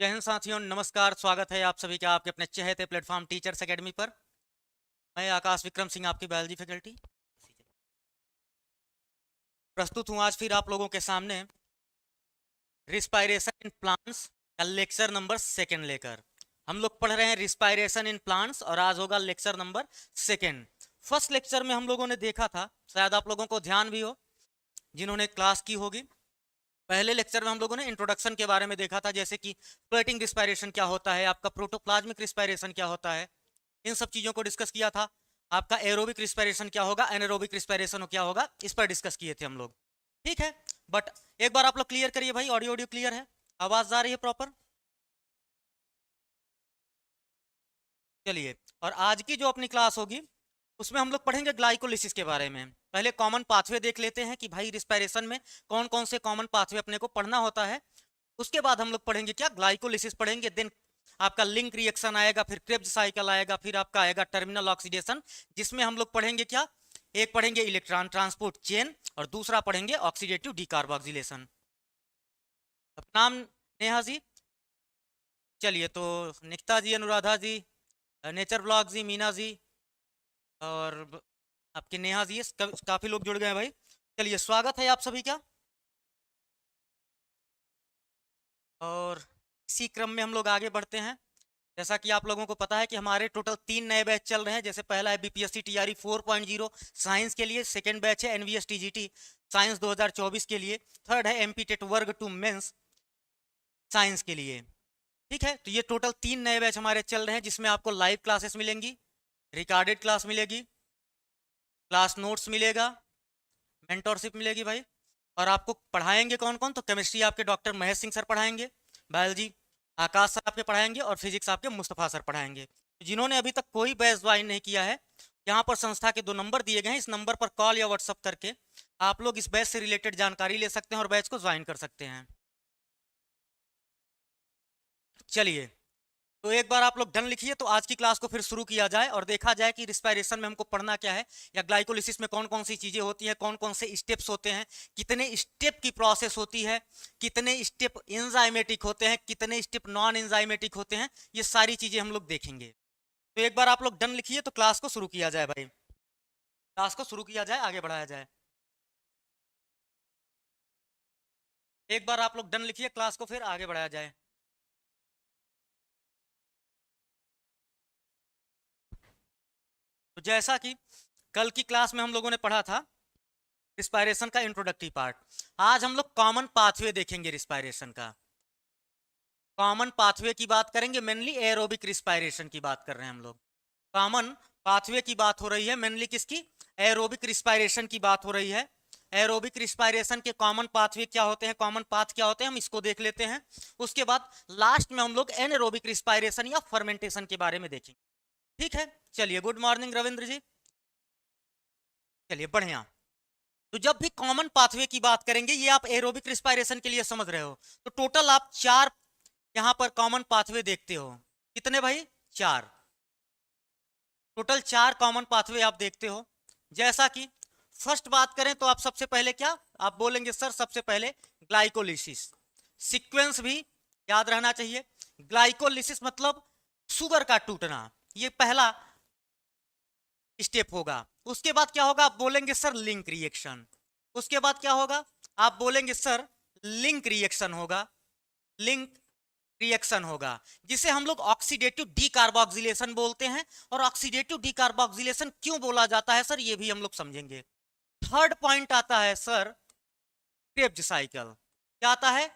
जय हिंद साथियों, नमस्कार। स्वागत है आप सभी का आपके अपने चहेते प्लेटफॉर्म टीचर्स एकेडमी पर। मैं आकाश विक्रम सिंह, आपकी बायोलॉजी फैकल्टी प्रस्तुत हूँ आज फिर आप लोगों के सामने रिस्पायरेशन इन प्लांट्स का लेक्चर नंबर 2 लेकर। हम लोग पढ़ रहे हैं रिस्पायरेशन इन प्लांट्स और आज होगा लेक्चर नंबर 2। फर्स्ट लेक्चर में हम लोगों ने देखा था, शायद आप लोगों को ध्यान भी हो जिन्होंने क्लास की होगी। पहले लेक्चर में हम लोगों ने इंट्रोडक्शन के बारे में देखा था, जैसे कि फ्लोटिंग रिस्पायरेशन क्या होता है, आपका प्रोटोप्लाज्मिक रिस्पायरेशन क्या होता है, इन सब चीजों को डिस्कस किया था। आपका एरोबिक रिस्पायरेशन क्या होगा, एनारोबिक रिस्पायरेशन क्या होगा, इस पर डिस्कस किए थे हम लोग। ठीक है, बट एक बार आप लोग क्लियर करिए भाई, ऑडियो क्लियर है, आवाज आ रही है प्रॉपर? चलिए, और आज की जो अपनी क्लास होगी उसमें हम लोग पढ़ेंगे ग्लाइकोलिसिस के बारे में। पहले कॉमन पाथवे देख लेते हैं कि भाई रिस्पायरेशन में कौन कौन से कॉमन पाथवे अपने को पढ़ना होता है। उसके बाद हम लोग पढ़ेंगे क्या, ग्लाइकोलिसिस पढ़ेंगे। देन आपका लिंक रिएक्शन आएगा, फिर क्रेब्स साइकिल आएगा, फिर आपका आएगा टर्मिनल ऑक्सीडेशन, जिसमें हम लोग पढ़ेंगे क्या, एक पढ़ेंगे इलेक्ट्रॉन ट्रांसपोर्ट चेन और दूसरा पढ़ेंगे ऑक्सीडेटिव डीकार्बोक्सिलेशन। नाम नेहा जी। चलिए, तो निकिता जी, अनुराधा जी, नेचर ब्लॉग जी, मीना जी और आपके नेहा जी, काफी लोग जुड़ गए हैं भाई। चलिए, स्वागत है आप सभी का। और इसी क्रम में हम लोग आगे बढ़ते हैं। जैसा कि आप लोगों को पता है कि हमारे टोटल 3 नए बैच चल रहे हैं। जैसे पहला है बीपीएससी टीआरई 4.0 साइंस के लिए, सेकेंड बैच है एनवीएस टीजीटी साइंस 2024 के लिए, थर्ड है एमपी टेट वर्ग 2 मेंस साइंस के लिए। ठीक है, तो ये टोटल 3 नए बैच हमारे चल रहे हैं, जिसमें आपको लाइव क्लासेस मिलेंगी, रिकॉर्डेड क्लास मिलेगी, क्लास नोट्स मिलेगा, मेंटोरशिप मिलेगी भाई। और आपको पढ़ाएंगे कौन कौन, तो केमिस्ट्री आपके डॉक्टर महेश सिंह सर पढ़ाएंगे, बायोलॉजी आकाश सर आपके पढ़ाएंगे और फिजिक्स आपके मुस्तफ़ा सर पढ़ाएंगे। जिन्होंने अभी तक कोई बैच ज्वाइन नहीं किया है, यहाँ पर संस्था के 2 नंबर दिए गए हैं, इस नंबर पर कॉल या व्हाट्सअप करके आप लोग इस बैच से रिलेटेड जानकारी ले सकते हैं और बैच को ज्वाइन कर सकते हैं। चलिए, तो एक बार आप लोग डन लिखिए, तो आज की क्लास को फिर शुरू किया जाए और देखा जाए कि रिस्पायरेशन में हमको पढ़ना क्या है, या ग्लाइकोलिसिस में कौन कौन सी चीजें होती हैं, कौन कौन से स्टेप्स होते हैं, कितने स्टेप की प्रोसेस होती है, कितने स्टेप एंजाइमेटिक होते हैं, कितने स्टेप नॉन एंजाइमेटिक होते हैं, ये सारी चीजें हम लोग देखेंगे। तो एक बार आप लोग डन लिखिए, तो क्लास को शुरू किया जाए भाई, क्लास को शुरू किया जाए, आगे बढ़ाया जाए। एक बार आप लोग डन लिखिए, क्लास को फिर आगे बढ़ाया जाए। तो जैसा कि कल की क्लास में हम लोगों ने पढ़ा था रिस्पायरेशन का इंट्रोडक्टरी पार्ट, आज हम लोग कॉमन पाथवे देखेंगे रिस्पायरेशन का। कॉमन पाथवे की बात करेंगे, मेनली एरोबिक रिस्पायरेशन की बात कर रहे हैं हम लोग। कॉमन पाथवे की बात हो रही है मेनली किसकी, एरोबिक रिस्पायरेशन की बात हो रही है। एरोबिक रिस्पायरेशन के कॉमन पाथवे क्या होते हैं, कॉमन पाथ क्या होते हैं, हम इसको देख लेते हैं। उसके बाद लास्ट में हम लोग एनएरोबिक रिस्पायरेशन या फर्मेंटेशन के बारे में देखेंगे। ठीक है, चलिए, गुड मॉर्निंग रविंद्र जी। चलिए, बढ़िया। तो जब भी कॉमन पाथवे की बात करेंगे, ये आप एरोबिक रिस्पायरेशन के लिए समझ रहे हो, तो टोटल आप 4 यहां पर कॉमन पाथवे देखते हो। कितने भाई, 4। टोटल 4 कॉमन पाथवे आप देखते हो। जैसा कि फर्स्ट बात करें तो आप सबसे पहले क्या आप बोलेंगे, सर सबसे पहले ग्लाइकोलिसिस। सीक्वेंस भी याद रहना चाहिए। ग्लाइकोलिसिस मतलब शुगर का टूटना, ये पहला स्टेप होगा। उसके बाद क्या होगा, आप बोलेंगे सर लिंक रिएक्शन। उसके बाद क्या होगा, आप बोलेंगे सर लिंक रिएक्शन होगा। लिंक रिएक्शन होगा जिसे हम लोग ऑक्सीडेटिव डीकार्बोक्सिलेशन बोलते हैं। और ऑक्सीडेटिव डीकार्बोक्सिलेशन क्यों बोला जाता है सर, ये भी हम लोग समझेंगे। थर्ड पॉइंट आता है सर क्रेब्स साइकिल। क्या आता है,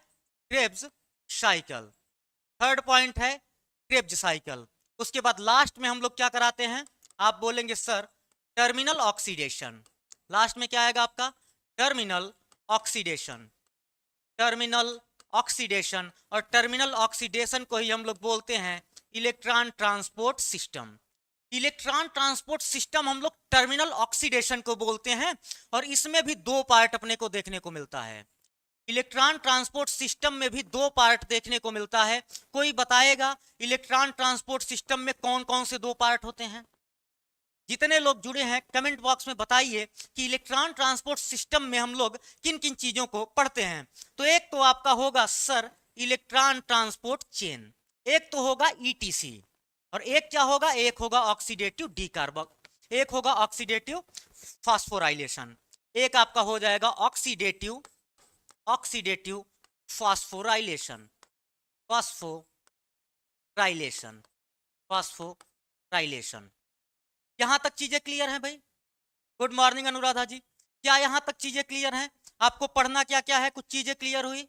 क्रेब्स साइकिल। थर्ड पॉइंट है क्रेब्स साइकिल। उसके बाद लास्ट में हम लोग क्या कराते हैं, आप बोलेंगे सर टर्मिनल ऑक्सीडेशन। लास्ट में क्या आएगा आपका, टर्मिनल ऑक्सीडेशन। टर्मिनल ऑक्सीडेशन, और टर्मिनल ऑक्सीडेशन को ही हम लोग बोलते हैं electron transport system. Electron transport system हम लोग टर्मिनल ऑक्सीडेशन को बोलते हैं। और इसमें भी 2 पार्ट अपने को देखने को मिलता है। इलेक्ट्रॉन ट्रांसपोर्ट सिस्टम में भी 2 पार्ट देखने को मिलता है। कोई बताएगा इलेक्ट्रॉन ट्रांसपोर्ट सिस्टम में कौन कौन से 2 पार्ट होते हैं? जितने लोग जुड़े हैं कमेंट बॉक्स में बताइए कि इलेक्ट्रॉन ट्रांसपोर्ट सिस्टम में हम लोग किन किन चीजों को पढ़ते हैं। तो एक तो आपका होगा सर इलेक्ट्रॉन ट्रांसपोर्ट चेन। एक तो होगा ईटीसी और एक क्या होगा, एक होगा ऑक्सीडेटिव डीकार्बो, एक होगा ऑक्सीडेटिव फास्फोराइलेशन, एक आपका हो जाएगा ऑक्सीडेटिव फास्फोराइलेशन, फास्फोराइलेशन, फास्फोराइलेशन। यहां तक चीजें क्लियर हैं भाई? गुड मॉर्निंग अनुराधा जी, क्या यहां तक चीजें क्लियर हैं? आपको पढ़ना क्या क्या है, कुछ चीजें क्लियर हुई?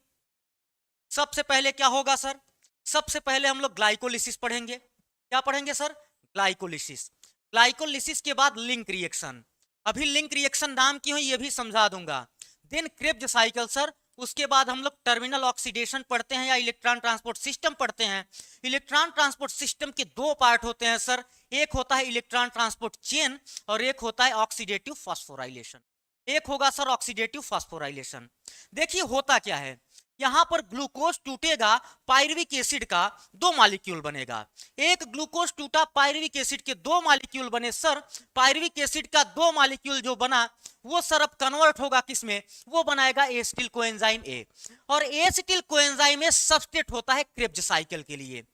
सबसे पहले क्या होगा सर? सबसे पहले हम लोग ग्लाइकोलिसिस पढ़ेंगे। क्या पढ़ेंगे सर? ग्लाइकोलिसिस। ग्लाइकोलिसिस के बाद लिंक रिएक्शन। अभी लिंक रिएक्शन नाम की है ये भी समझा दूंगा। Then Krebs cycle sir. उसके बाद हम लोग टर्मिनल ऑक्सीडेशन पढ़ते हैं या इलेक्ट्रॉन ट्रांसपोर्ट सिस्टम पढ़ते हैं। इलेक्ट्रॉन ट्रांसपोर्ट सिस्टम के दो पार्ट होते हैं सर, एक होता है इलेक्ट्रॉन ट्रांसपोर्ट चेन और एक होता है ऑक्सीडेटिव फास्फोराइलेशन। एक होगा सर ऑक्सीडेटिव फास्फोराइलेशन। देखिए होता क्या है, यहां पर ग्लूकोज टूटेगा, पायरुविक एसिड का दो मॉलिक्यूल बनेगा। एक ग्लूकोज टूटा, पायरुविक एसिड के दो मॉलिक्यूल बने सर। पायरुविक एसिड का दो मॉलिक्यूल जो बना वो सर अब कन्वर्ट होगा किसमें, वो बनाएगा एसिटिल कोएंजाइम ए, और एसिटिल कोएंजाइम ए सबस्ट्रेट होता है क्रेब्ज साइकिल के लिए।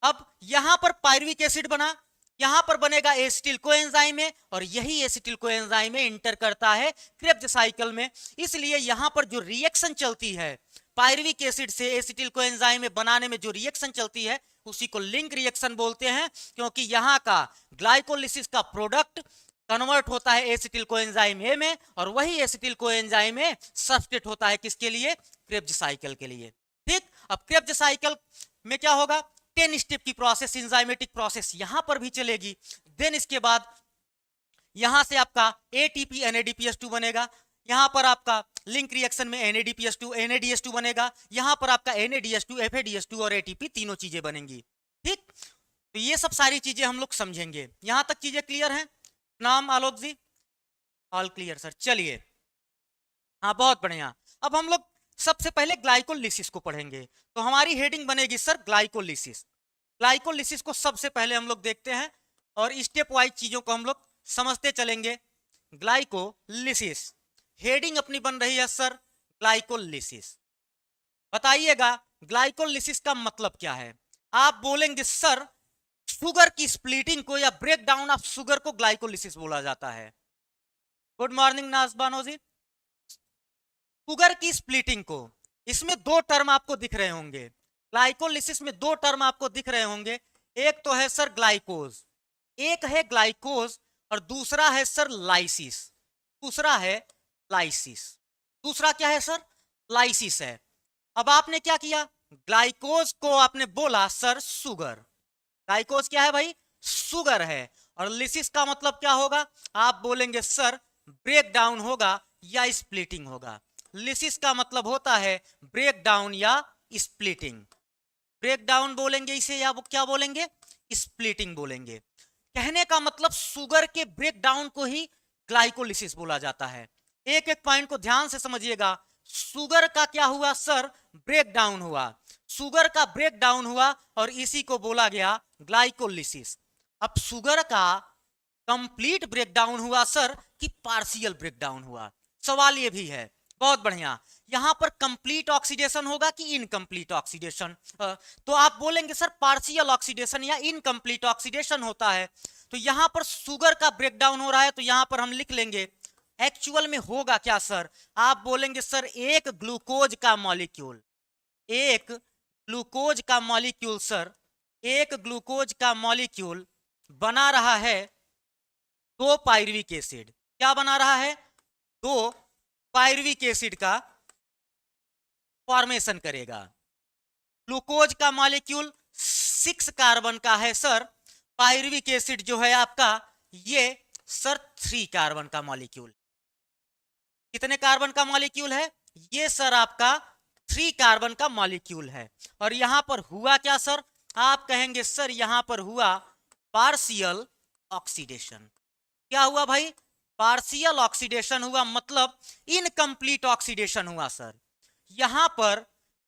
अब यहां पर पायरुविक एसिड बना, यहां पर बनेगा एसिटिल कोएंजाइम है और यही एसिटिल कोएंजाइम में इंटर करता है क्रेब्ज साइकिल में। इसलिए यहां पर जो रिएक्शन चलती है पायरुविक एसिड से एसिटिल कोएंजाइम में बनाने में जो रिएक्शन चलती है उसी को लिंक रिएक्शन बोलते हैं, क्योंकि यहां का ग्लाइकोलिसिस का प्रोडक्ट कन्वर्ट होता है एसिटिल कोएंजाइम ए में और वही एसिटिल कोएंजाइम में सबस्ट्रेट होता है किसके लिए, क्रेब्ज साइकिल के लिए। ठीक, अब क्रेब्ज साइकिल में क्या होगा, 10 स्टेप की प्रोसेस, एंजाइमेटिक प्रोसेस यहां पर भी चलेगी। देन इसके बाद यहां से आपका एटीपी NADPH2 बनेगा, यहां पर आपका लिंक रिएक्शन में NADPH2 NADH2 बनेगा, यहां पर आपका NADH2 FADH2 और ATP तीनों चीजें बनेंगी। ठीक, तो ये सब सारी चीजें हम लोग समझेंगे। यहां तक चीजें क्लियर हैं? नाम आलोक जी, ऑल क्लियर सर। चलिए, हाँ बहुत बढ़िया। अब हम लोग सबसे पहले ग्लाइकोलिसिस को पढ़ेंगे, तो हमारी हेडिंग बनेगी सर ग्लाइकोलिसिस। ग्लाइकोलिसिस को सबसे पहले हम लोग देखते हैं और स्टेप वाइज चीजों को हम लोग समझते चलेंगे। ग्लाइकोलिसिस हेडिंग अपनी बन रही है सर ग्लाइकोलिसिस। बताइएगा ग्लाइकोलिसिस का मतलब क्या है? आप बोलेंगे सर शुगर की स्प्लिटिंग को या ब्रेक डाउन ऑफ शुगर को ग्लाइकोलिसिस बोला जाता है। गुड मॉर्निंग नाजबानो जी। शुगर की स्प्लिटिंग को, इसमें दो टर्म आपको दिख रहे होंगे, ग्लाइकोलिसिस में दो टर्म आपको दिख रहे होंगे। एक तो है सर ग्लाइकोज, एक है ग्लाइकोज और दूसरा है सर लाइसिस। दूसरा है लाइसिस, दूसरा क्या है सर, लाइसिस है। अब आपने क्या किया, ग्लाइकोज को आपने बोला सर शुगर। ग्लाइकोज क्या है भाई, शुगर है। और लिसिस का मतलब क्या होगा, आप बोलेंगे सर ब्रेक डाउन होगा या स्प्लिटिंग होगा। लिसिस का मतलब होता है ब्रेक डाउन या स्प्लिटिंग। ब्रेक डाउन बोलेंगे इसे या वो क्या बोलेंगे, स्प्लिटिंग बोलेंगे। कहने का मतलब शुगर के ब्रेक डाउन को ही ग्लाइकोलिसिस बोला जाता है। एक एक पॉइंट को ध्यान से समझिएगा। शुगर का क्या हुआ सर, ब्रेक डाउन हुआ, शुगर का ब्रेक डाउन हुआ और इसी को बोला गया ग्लाइकोलिसिस। अब शुगर का कंप्लीट ब्रेकडाउन हुआ सर कि पार्शियल ब्रेकडाउन हुआ, सवाल ये भी है। बहुत बढ़िया, यहां पर कंप्लीट ऑक्सीडेशन होगा कि इनकम्प्लीट ऑक्सीडेशन, तो आप बोलेंगे सर पार्शियल ऑक्सीडेशन या इनकम्प्लीट ऑक्सीडेशन होता है। तो यहां पर शुगर का ब्रेकडाउन हो रहा है, तो यहां पर हम लिख लेंगे एक्चुअल में होगा क्या सर, आप बोलेंगे सर एक ग्लूकोज का मॉलिक्यूल, एक ग्लूकोज का मॉलिक्यूल सर, एक ग्लूकोज का मॉलिक्यूल बना रहा है दो पायरुविक एसिड। क्या बना रहा है, दो पायरुविक एसिड का फॉर्मेशन करेगा। ग्लूकोज का मॉलिक्यूल 6 कार्बन का है सर, पायरुविक एसिड जो है आपका ये सर 3 कार्बन का मॉलिक्यूल। कितने कार्बन का मॉलिक्यूल है, ये सर आपका 3 कार्बन का मॉलिक्यूल है। और यहां पर हुआ क्या सर, आप कहेंगे सर यहां पर हुआ पार्शियल ऑक्सीडेशन। क्या हुआ भाई, पार्शियल ऑक्सीडेशन हुआ, मतलब इनकम्प्लीट ऑक्सीडेशन हुआ सर। यहां पर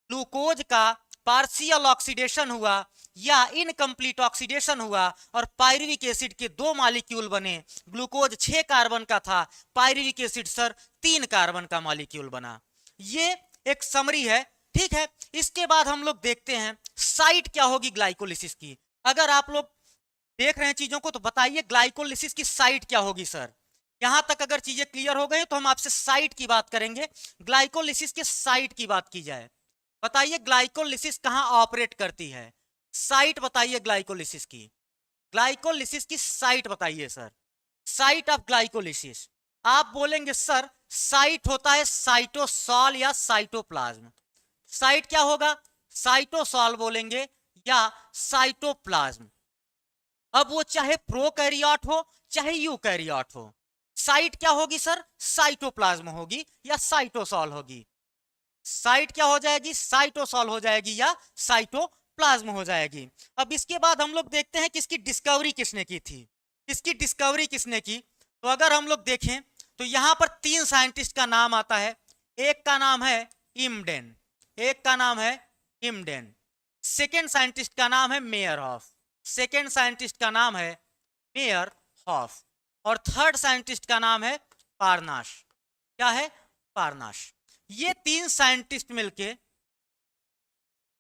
ग्लूकोज का पार्शियल ऑक्सीडेशन हुआ या इनकम्प्लीट ऑक्सीडेशन हुआ और पायरुविक एसिड के दो मॉलिक्यूल बने। ग्लूकोज 6 कार्बन का था, पायरुविक एसिड सर 3 कार्बन का मॉलिक्यूल बना। ये एक समरी है, ठीक है, इसके बाद हम लोग देखते हैं साइट क्या होगी ग्लाइकोलिसिस की। अगर आप लोग देख रहे हैं चीजों को तो बताइए ग्लाइकोलिसिस की साइट क्या होगी सर। यहां तक अगर चीजें क्लियर हो गई तो हम आपसे साइट की बात करेंगे। ग्लाइकोलिसिस के साइट की बात की जाए, बताइए ग्लाइकोलिसिस कहां ऑपरेट करती है, साइट बताइए ग्लाइकोलिसिस की। ग्लाइकोलिसिस की साइट बताइए सर, साइट ऑफ ग्लाइकोलिसिस। आप बोलेंगे सर साइट होता है साइटोसॉल या साइटोप्लाज्म। साइट क्या होगा, साइटोसॉल बोलेंगे या साइटोप्लाज्म। अब वो चाहे प्रोकैरियोट हो चाहे यूकैरियोट हो, साइट क्या होगी सर, साइटोप्लाज्म होगी या साइटोसॉल होगी। साइट क्या हो जाएगी, साइटोसॉल हो जाएगी या साइटोप्लाज्म हो जाएगी। अब इसके बाद हम लोग देखते हैं कि इसकी डिस्कवरी किसने की थी, इसकी डिस्कवरी किसने की। तो अगर हम लोग देखें तो यहां पर 3 साइंटिस्ट का नाम आता है। एक का नाम है इम्डेन, एक का नाम है इम्डेन, सेकेंड साइंटिस्ट का नाम है मेयरहॉफ, सेकेंड साइंटिस्ट का नाम है मेयरहॉफ, और थर्ड साइंटिस्ट का नाम है पारनाश। क्या है, पारनाश। ये 3 साइंटिस्ट मिलके,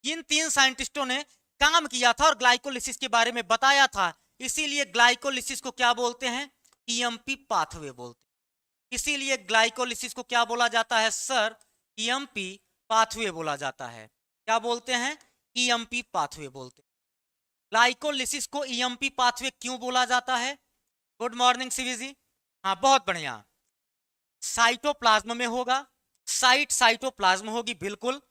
इन 3 साइंटिस्टों ने काम किया था और ग्लाइकोलिसिस के बारे में बताया था। इसीलिए ग्लाइकोलिसिस को क्या बोलते हैं, ईएमपी पाथवे बोलते हैं। इसीलिए ग्लाइकोलिसिस को क्या बोला जाता है सर, ईएमपी पाथवे बोला जाता है। क्या बोलते हैं, ईएमपी पाथवे बोलते हैं। ग्लाइकोलिसिस को ईएमपी पाथवे क्यों बोला जाता है। गुड मॉर्निंग सीवी जी, हाँ बहुत बढ़िया। साइटोप्लाज्म में होगा, साइट साइटोप्लाज्म होगी बिल्कुल।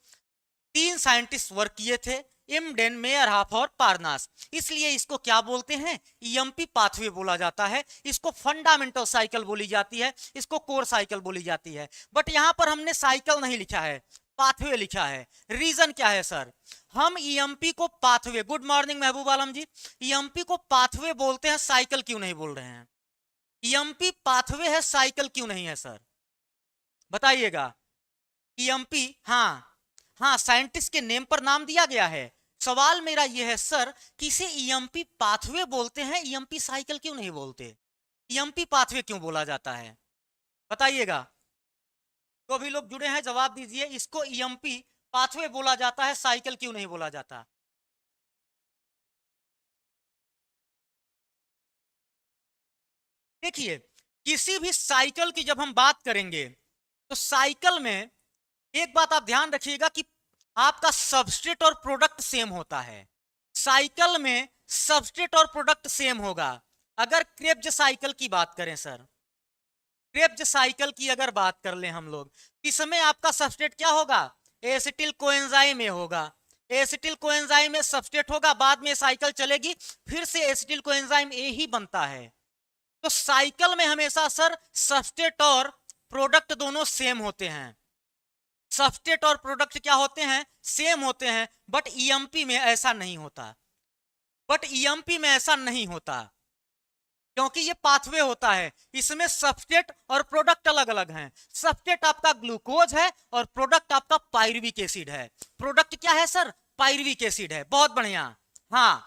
3 साइंटिस्ट वर्क किए थे, इम्डेन, मेयरहॉफ और पारनास। इसलिए इसको क्या बोलते हैं, ईएमपी पाथवे बोला जाता है। इसको फंडामेंटल साइकिल बोली जाती है, इसको कोर साइकिल बोली जाती है। बट यहां पर हमने साइकिल नहीं लिखा है, पाथवे लिखा है। रीजन क्या है सर, हम ईएमपी को पाथवे, गुड मॉर्निंग महबूब आलम जी, ईएमपी को पाथवे बोलते हैं, साइकिल क्यों नहीं बोल रहे हैं। ईएमपी पाथवे है, साइकिल क्यों नहीं है सर, बताइएगा। ईएमपी, हाँ हाँ, साइंटिस्ट के नेम पर नाम दिया गया है। सवाल मेरा यह है सर कि इसे ईएमपी पाथवे बोलते हैं, ईएमपी साइकिल क्यों नहीं बोलते, ईएमपी पाथवे क्यों बोला जाता है, बताइएगा। तो भी लोग जुड़े हैं, जवाब दीजिए। इसको ईएमपी पाथवे बोला जाता है, साइकिल क्यों नहीं बोला जाता। देखिए किसी भी साइकिल की जब हम बात करेंगे तो साइकिल में एक बात आप ध्यान रखिएगा कि आपका सबस्ट्रेट और प्रोडक्ट सेम होता है। साइकिल में सबस्ट्रेट और प्रोडक्ट सेम होगा। अगर क्रेब्ज साइकिल की बात करें सर, क्रेब्ज साइकिल की अगर बात कर लें हम लोग, इसमें आपका सबस्ट्रेट क्या होगा, एसिटिल कोएंजाइम में होगा। एसिटिल कोएंजाइम में सबस्ट्रेट होगा, बाद में साइकिल चलेगी, फिर से एसिटिल कोएंजाइम ए ही बनता है। तो साइकिल में हमेशा सर सबस्ट्रेट और प्रोडक्ट दोनों सेम होते हैं। सबस्ट्रेट और प्रोडक्ट क्या होते हैं, सेम होते हैं। बट ईएमपी में ऐसा नहीं होता, बट ईएमपी में ऐसा नहीं होता, क्योंकि ये पाथवे होता है। इसमें सबस्ट्रेट और प्रोडक्ट अलग अलग हैं। सबस्ट्रेट आपका ग्लूकोज है और प्रोडक्ट आपका पायरुविक एसिड है। प्रोडक्ट क्या है सर, पायरुविक एसिड है, बहुत बढ़िया। हाँ,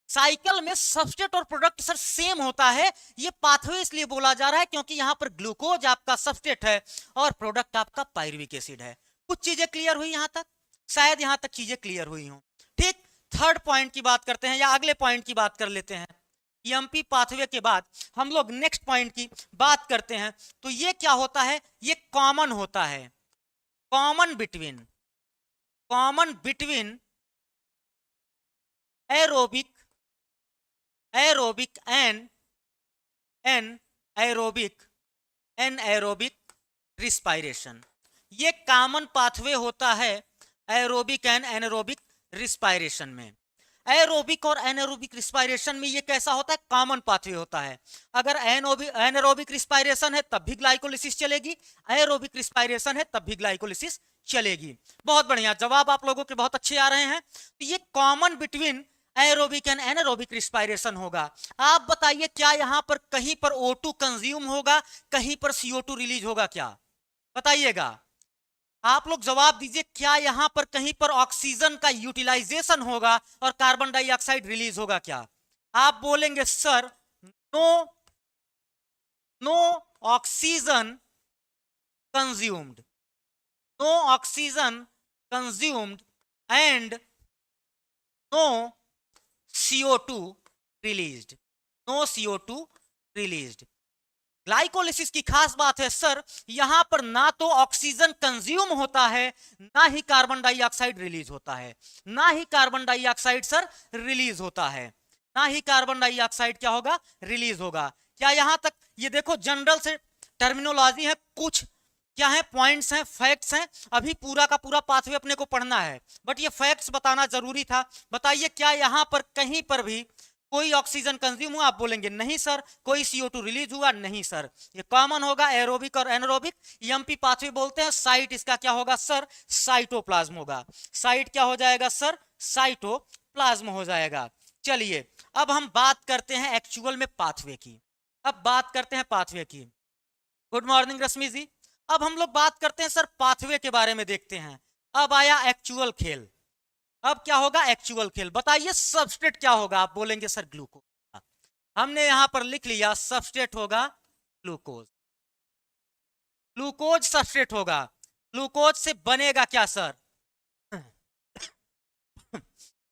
साइकिल में सबस्ट्रेट और प्रोडक्ट सर सेम होता है। ये पाथवे इसलिए बोला जा रहा है क्योंकि यहां पर ग्लूकोज आपका सबस्ट्रेट है और प्रोडक्ट आपका पायरुविक एसिड है। कुछ चीजें क्लियर हुई यहां तक, शायद यहां तक चीजें क्लियर हुई हो। ठीक, थर्ड पॉइंट की बात करते हैं या अगले पॉइंट की बात कर लेते हैं। ईएमपी पाथवे के बाद हम लोग नेक्स्ट पॉइंट की बात करते हैं। तो ये क्या होता है, ये कॉमन होता है, common between aerobic and anaerobic respiration. ये कॉमन पाथवे होता है एरोबिक एंड एनारोबिक रिस्पायरेशन में। एरोबिक और एनारोबिक रिस्पायरेशन में ये कैसा होता है, कॉमन पाथवे होता है। अगर एनारोबिक रिस्पायरेशन है तब भी ग्लाइकोलिसिस चलेगी, एरोबिक रिस्पायरेशन है तब भी ग्लाइकोलिसिस चलेगी। बहुत बढ़िया, जवाब आप लोगों के बहुत अच्छे आ रहे हैं। तो ये common between aerobic and anaerobic respiration होगा। आप बताइए क्या यहां पर कहीं पर O2 कंज्यूम होगा, कहीं पर CO2 रिलीज होगा, क्या बताइएगा। आप लोग जवाब दीजिए, क्या यहां पर कहीं पर ऑक्सीजन का यूटिलाइजेशन होगा और कार्बन डाइऑक्साइड रिलीज होगा क्या। आप बोलेंगे sir no, no oxygen consumed, no oxygen consumed and no CO2 released. No CO2 released. Glycolysis की खास बात है सर, यहां पर ना तो ऑक्सीजन कंज्यूम होता है, ना ही कार्बन डाइऑक्साइड रिलीज होता है, ना ही कार्बन डाइऑक्साइड सर रिलीज होता है, ना ही कार्बन डाइऑक्साइड क्या होगा, रिलीज होगा। क्या यहां तक ये देखो जनरल से टर्मिनोलॉजी है, कुछ क्या है पॉइंट्स हैं, फैक्ट्स हैं, अभी पूरा का पूरा पाथवे अपने को पढ़ना है, बट ये फैक्ट्स बताना जरूरी था। बताइए क्या यहां पर कहीं पर भी कोई ऑक्सीजन कंज्यूम हुआ, आप बोलेंगे नहीं सर। कोई CO2 रिलीज हुआ, नहीं सर। ये कॉमन होगा एरोबिक और एनारोबिक, EMP पाथवे बोलते हैं। साइट इसका क्या होगा सर, साइटोप्लाज्म होगा। साइट क्या हो जाएगा सर, साइटोप्लाज्म हो जाएगा। चलिए अब हम बात करते हैं एक्चुअल में पाथवे की। अब बात करते हैं पाथवे की। गुड मॉर्निंग रश्मि जी। अब हम लोग बात करते हैं सर पाथवे के बारे में, देखते हैं। अब आया एक्चुअल खेल। अब क्या होगा एक्चुअल खेल, बताइए सबस्ट्रेट क्या होगा, आप बोलेंगे सर ग्लूकोज। हमने यहां पर लिख लिया सबस्ट्रेट होगा ग्लूकोज। ग्लूकोज सबस्ट्रेट होगा। ग्लूकोज से बनेगा क्या सर,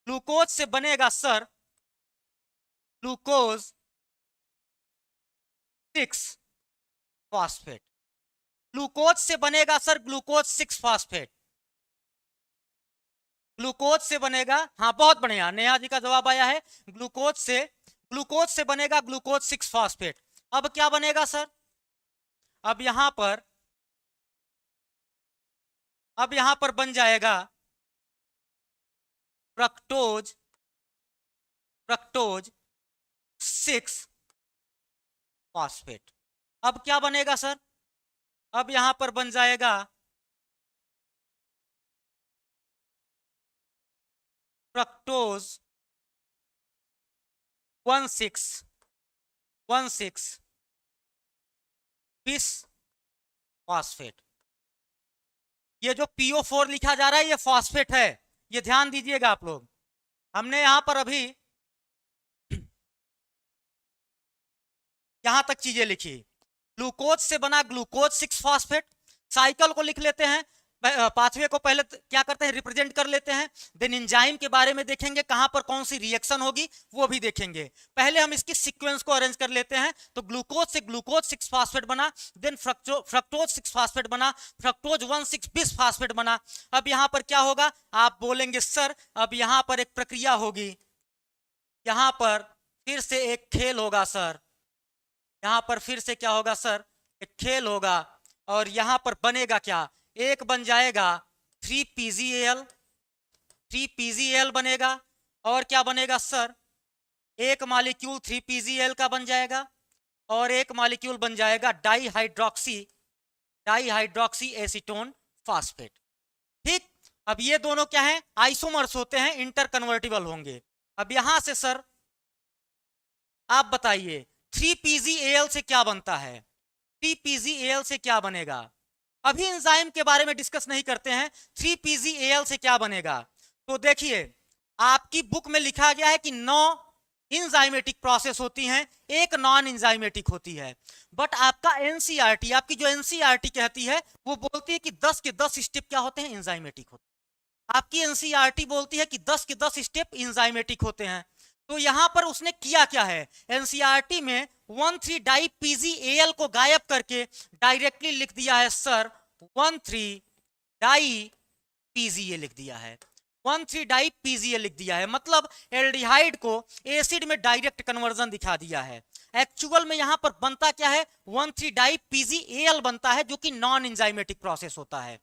ग्लूकोज से बनेगा सर ग्लूकोज 6 फॉस्फेट। ग्लूकोज से बनेगा सर ग्लूकोज 6 फॉस्फेट। ग्लूकोज से बनेगा, हाँ बहुत बढ़िया, नेहा जी का जवाब आया है। ग्लूकोज से बनेगा ग्लूकोज 6 फॉस्फेट। अब क्या बनेगा सर, अब यहां पर बन जाएगा फ्रक्टोज 6 फॉस्फेट। अब क्या बनेगा सर, अब यहां पर बन जाएगा फ्रक्टोज 16 बिस फॉस्फेट। ये जो PO4 लिखा जा रहा है ये फॉस्फेट है, ये ध्यान दीजिएगा आप लोग। हमने यहां पर अभी यहां तक चीजें लिखी। ग्लूकोज से बना ग्लूकोज 6 फॉस्फेट। साइकिल को लिख लेते हैं, पाथवे को पहले क्या करते हैं, रिप्रेजेंट कर लेते हैं। देन एंजाइम के बारे में देखेंगे, कहां पर कौन सी रिएक्शन होगी वो भी देखेंगे। पहले हम इसकी सीक्वेंस को अरेंज कर लेते हैं। तो ग्लूकोज से ग्लूकोज 6 फॉस्फेट बना, देन फ्रक्टोज 6 फॉस्फेट बना, फ्रक्टोज 16 बिस फॉस्फेट बना। अब यहां पर क्या होगा, आप बोलेंगे सर अब यहां पर एक प्रक्रिया होगी, यहां पर फिर से एक खेल होगा सर। यहां पर फिर से क्या होगा सर, एक खेल होगा। और यहां पर बनेगा क्या, एक बन जाएगा 3PgAl, 3PgAl बनेगा। और क्या बनेगा सर, एक मॉलिक्यूल 3PgAl का बन जाएगा, और एक मॉलिक्यूल बन जाएगा डाईहाइड्रोक्सी एसीटोन फॉस्फेट। ठीक, अब ये दोनों क्या है, आइसोमर्स होते हैं, इंटर कन्वर्टिबल होंगे। अब यहां से सर आप बताइए 3PgAl से क्या बनता है, 3PgAl से क्या बनेगा। अभी एंजाइम के बारे में डिस्कस नहीं करते हैं, 3PgAl से क्या बनेगा। तो देखिए आपकी बुक में लिखा गया है कि 9 इंजाइमेटिक प्रोसेस होती हैं, एक नॉन इंजाइमेटिक होती है। बट आपका एनसीईआरटी, आपकी जो एनसीईआरटी कहती है वो बोलती है कि 10 के 10 स्टेप क्या होते हैं, इंजाइमेटिक होते हैं। आपकी एनसीईआरटी बोलती है कि 10 के 10 स्टेप इंजाइमेटिक होते हैं। तो यहां पर उसने किया क्या है, एनसीईआरटी में 1,3 डाई PgAl को गायब करके डायरेक्टली लिख दिया है सर 1,3 डाई PgA लिख दिया है, 1,3 डाई PgA लिख दिया है। मतलब एल्डिहाइड को एसिड में डायरेक्ट कन्वर्जन दिखा दिया है। एक्चुअल में यहां पर बनता क्या है, 1,3 डाई PgAl बनता है, जो कि नॉन एंजाइमेटिक प्रोसेस होता है।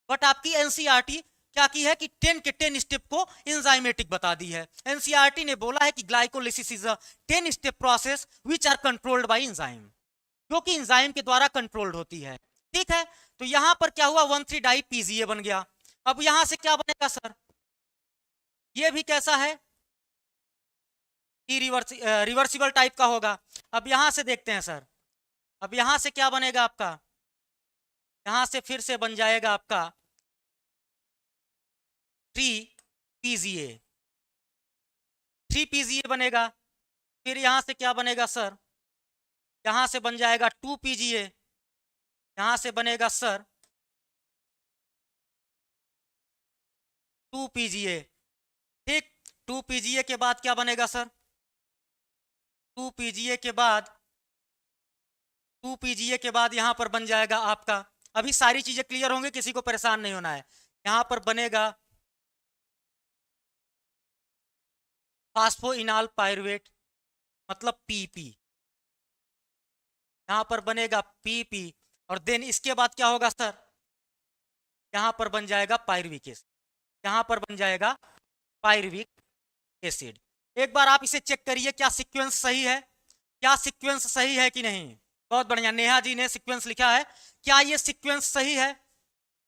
बट आपकी एनसीईआरटी क्या की है कि 10 के 10 स्टेप को एंजाइमेटिक बता दी है। एनसीईआरटी ने बोला है कि glycolysis is a 10 step process which are controlled by enzyme, जो कि एंजाइम के द्वारा कंट्रोल्ड होती है। ठीक है, तो यहां पर क्या हुआ, 1,3 डाई PgA बन गया। अब यहां से क्या बनेगा सर, ये भी कैसा है कि रिवर्सिबल टाइप का होगा। अब यहां से देखते हैं सर, अब यहां से क्या बनेगा आपका, यहां से फिर से बन जाएगा आपका 3PgA, 3PgA बनेगा। फिर यहां से क्या बनेगा सर, यहां से बन जाएगा 2PgA, यहां से बनेगा सर 2PGA। ठीक, 2PGA के बाद क्या बनेगा सर? 2PGA के बाद 2PGA के बाद यहां पर बन जाएगा आपका, अभी सारी चीजें क्लियर होंगी, किसी को परेशान नहीं होना है। यहां पर बनेगा फास्फोइनाल पायरुवेट, मतलब PP। यहां पर बनेगा PP, और देन इसके बाद क्या होगा सर? यहां पर बन जाएगा पायरुविक एसिड, यहां पर बन जाएगा पायरुविक एसिड। एक बार आप इसे चेक करिए, क्या सीक्वेंस सही है, क्या सीक्वेंस सही है कि नहीं। बहुत बढ़िया, नेहा जी ने सीक्वेंस लिखा है। क्या ये सीक्वेंस सही है?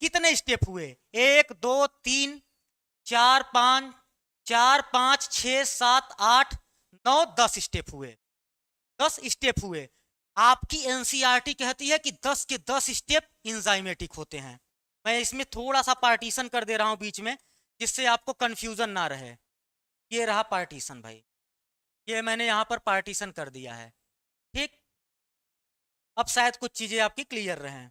कितने स्टेप हुए? 1 2 3 4 5 4 5 6 7 8 9 10 स्टेप हुए, 10 स्टेप हुए। आपकी एनसीईआरटी कहती है कि 10 के 10 स्टेप इंजाइमेटिक होते हैं। मैं इसमें थोड़ा सा पार्टीशन कर दे रहा हूं बीच में, जिससे आपको कंफ्यूजन ना रहे। ये रहा पार्टीशन भाई, ये मैंने यहां पर पार्टीशन कर दिया है। ठीक, अब शायद कुछ चीजें आपकी क्लियर रहे।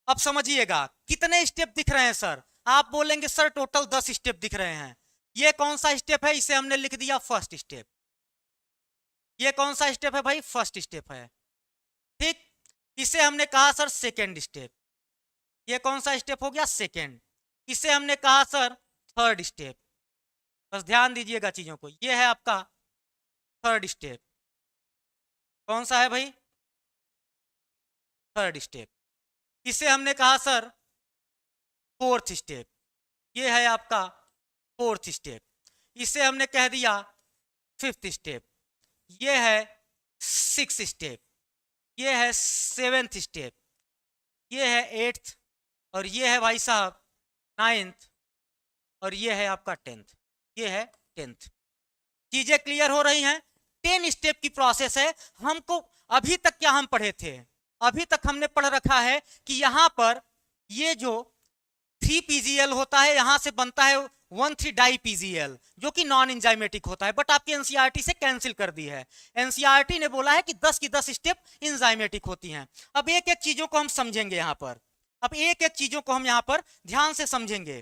अब समझिएगा कितने स्टेप दिख रहे हैं सर? आप बोलेंगे सर टोटल 10 स्टेप दिख रहे हैं। ये कौन सा स्टेप है? इसे हमने लिख दिया फर्स्ट स्टेप। ये कौन सा स्टेप है भाई? फर्स्ट स्टेप है। ठीक, इसे हमने कहा सर सेकेंड स्टेप। ये कौन सा स्टेप हो गया? सेकेंड। इसे हमने कहा सर थर्ड स्टेप। बस ध्यान दीजिएगा चीजों को, ये है आपका थर्ड स्टेप। कौन सा है भाई? Third step. इसे हमने कहा सर फोर्थ स्टेप। ये है आपका फोर्थ स्टेप। इसे हमने कह दिया फिफ्थ स्टेप। ये है सिक्स स्टेप। ये है सेवेंथ स्टेप। ये है एट्थ, और ये है भाई साहब नाइन्थ, और ये है आपका टेंथ। ये है टेंथ। चीजें क्लियर हो रही हैं? 10 स्टेप की प्रोसेस है। हमको अभी तक क्या हम पढ़े थे? अभी तक हमने पढ़ रखा है कि यहां पर ये जो 3PGL होता है, यहां से बनता है 1,3-डाई-PGL, जो कि नॉन एंजाइमेटिक होता है, बट आपकी एनसीईआरटी से कैंसिल कर दी है। एनसीईआरटी ने बोला है कि 10 की 10 स्टेप एंजाइमेटिक होती हैं। अब एक एक चीजों को हम समझेंगे यहां पर, अब एक एक चीजों को हम यहां पर ध्यान से समझेंगे,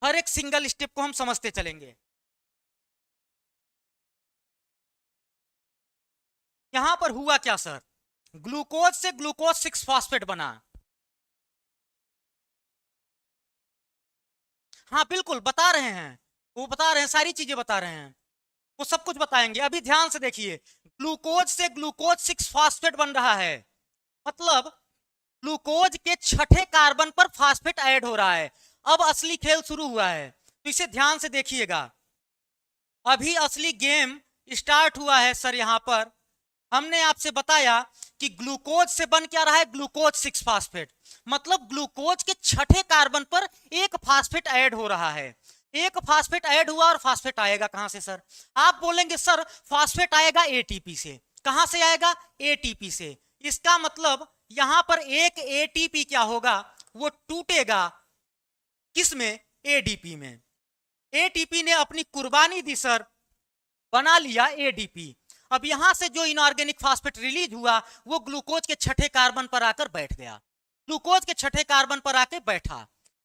हर एक सिंगल स्टेप को हम समझते चलेंगे। यहां पर हुआ क्या सर? ग्लूकोज से ग्लूकोज 6 फॉस्फेट बना। हाँ बिल्कुल बता रहे हैं, वो बता रहे हैं, सारी चीजें बता रहे हैं, वो सब कुछ बताएंगे। अभी ध्यान से देखिए, ग्लूकोज से ग्लूकोज 6 फॉस्फेट बन रहा है, मतलब ग्लूकोज के छठे कार्बन पर फॉस्फेट ऐड हो रहा है। अब असली खेल शुरू हुआ है, तो इसे ध्यान से देखिएगा। अभी असली गेम स्टार्ट हुआ है सर। यहां पर हमने आपसे बताया कि ग्लूकोज से बन क्या रहा है? ग्लूकोज 6 फॉस्फेट, मतलब ग्लूकोज के छठे कार्बन पर एक फॉस्फेट ऐड हो रहा है। एक फॉस्फेट ऐड हुआ, और फॉस्फेट आएगा कहां से सर? आप बोलेंगे सर फॉस्फेट आएगा एटीपी से। कहां से आएगा? एटीपी से। इसका मतलब यहां पर एक एटीपी क्या होगा? वो टूटेगा किसमें? एडीपी में। एटीपी ने अपनी कुर्बानी दी सर, बना लिया एडीपी। अब यहां से जो इनऑर्गेनिक फॉस्फेट रिलीज हुआ, वो ग्लूकोज के छठे कार्बन पर आकर बैठ गया, ग्लूकोज के छठे कार्बन पर आकर बैठा।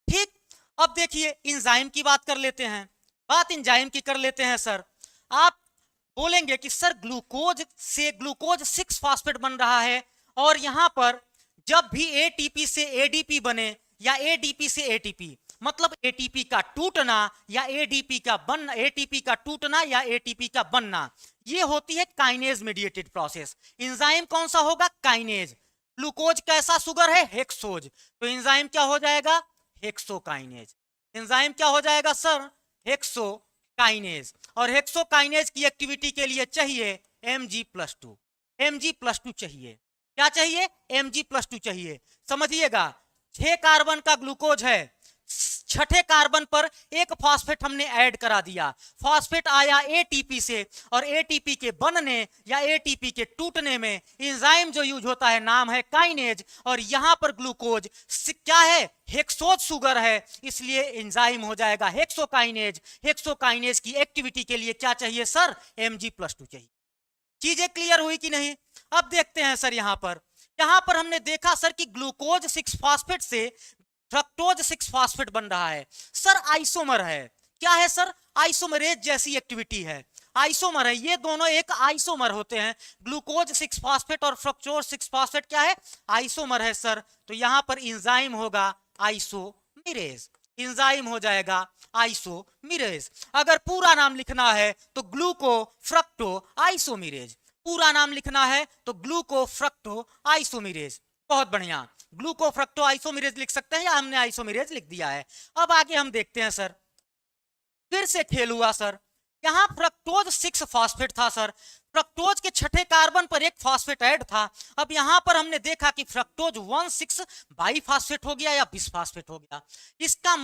ठीक, अब देखिए एंजाइम की बात कर लेते हैं, बात एंजाइम की कर लेते हैं सर। आप बोलेंगे कि सर ग्लूकोज से ग्लूकोज 6 फॉस्फेट बन रहा है, और यहां पर जब भी एटीपी से एडीपी बने या एडीपी से एटीपी, मतलब एटीपी का टूटना या एडीपी का बनना, एटीपी का टूटना या एटीपी का बनना, ये होती है काइनेज मीडिएटेड प्रोसेस। एंजाइम कौन सा होगा? काइनेज। ग्लूकोज कैसा शुगर है? हेक्सोज। तो एंजाइम क्या हो जाएगा? हेक्सोकाइनेज। एंजाइम क्या हो जाएगा सर? हेक्सोकाइनेज। और हेक्सोकाइनेज की एक्टिविटी के लिए चाहिए Mg+2। Mg+2 चाहिए। क्या चाहिए? Mg+2 चाहिए। समझिएगा, 6 कार्बन का ग्लूकोज है, छठे कार्बन पर एक फॉस्फेट हमने ऐड करा दिया, फॉस्फेट आया एटीपी से, और एटीपी के बनने या एटीपी के टूटने में एंजाइम जो यूज होता है नाम है काइनेज, और यहां पर ग्लूकोज क्या है? हेक्सोज शुगर है, इसलिए एंजाइम हो जाएगा हेक्सोकाइनेज। हेक्सोकाइनेज की एक्टिविटी के लिए क्या चाहिए सर? Mg+2 चाहिए। चीजें क्लियर हुई कि नहीं? अब देखते हैं सर, यहां पर हमने देखा सर कि ग्लूकोज 6 फॉस्फेट से फ्रक्टोज 6 फास्फेट बन रहा है सर, आइसोमर है। क्या है सर? आइसोमरेज जैसी एक्टिविटी है, आइसोमर है, ये दोनों एक आइसोमर होते हैं। ग्लूकोज 6 फास्फेट और फ्रक्टोज 6 फास्फेट क्या है? आइसोमर है सर। तो यहां पर एंजाइम होगा आइसोमेरेज, एंजाइम हो जाएगा आइसोमेरेज। अगर पूरा नाम लिखना है तो ग्लूको फ्रक्टो आइसोमेरेज, पूरा नाम लिखना है तो ग्लूको फ्रक्टो आइसोमेरेज। बहुत बढ़िया, ग्लूको फ्रक्टो आइसोमेरेज लिख सकते हैं या हमने आइसोमेरेज लिख दिया है। अब आगे हम देखते हैं सर, फिर से खेल हुआ सर। यहां फ्रक्टोज 6 फास्फेट था सर, फ्रक्टोज के छठे कार्बन पर एक फास्फेट ऐड था। अब यहां पर हमने देखा कि फ्रक्टोज 1,6 बाई फास्फेट हो गया या बिस फास्फेट हो गया। इसका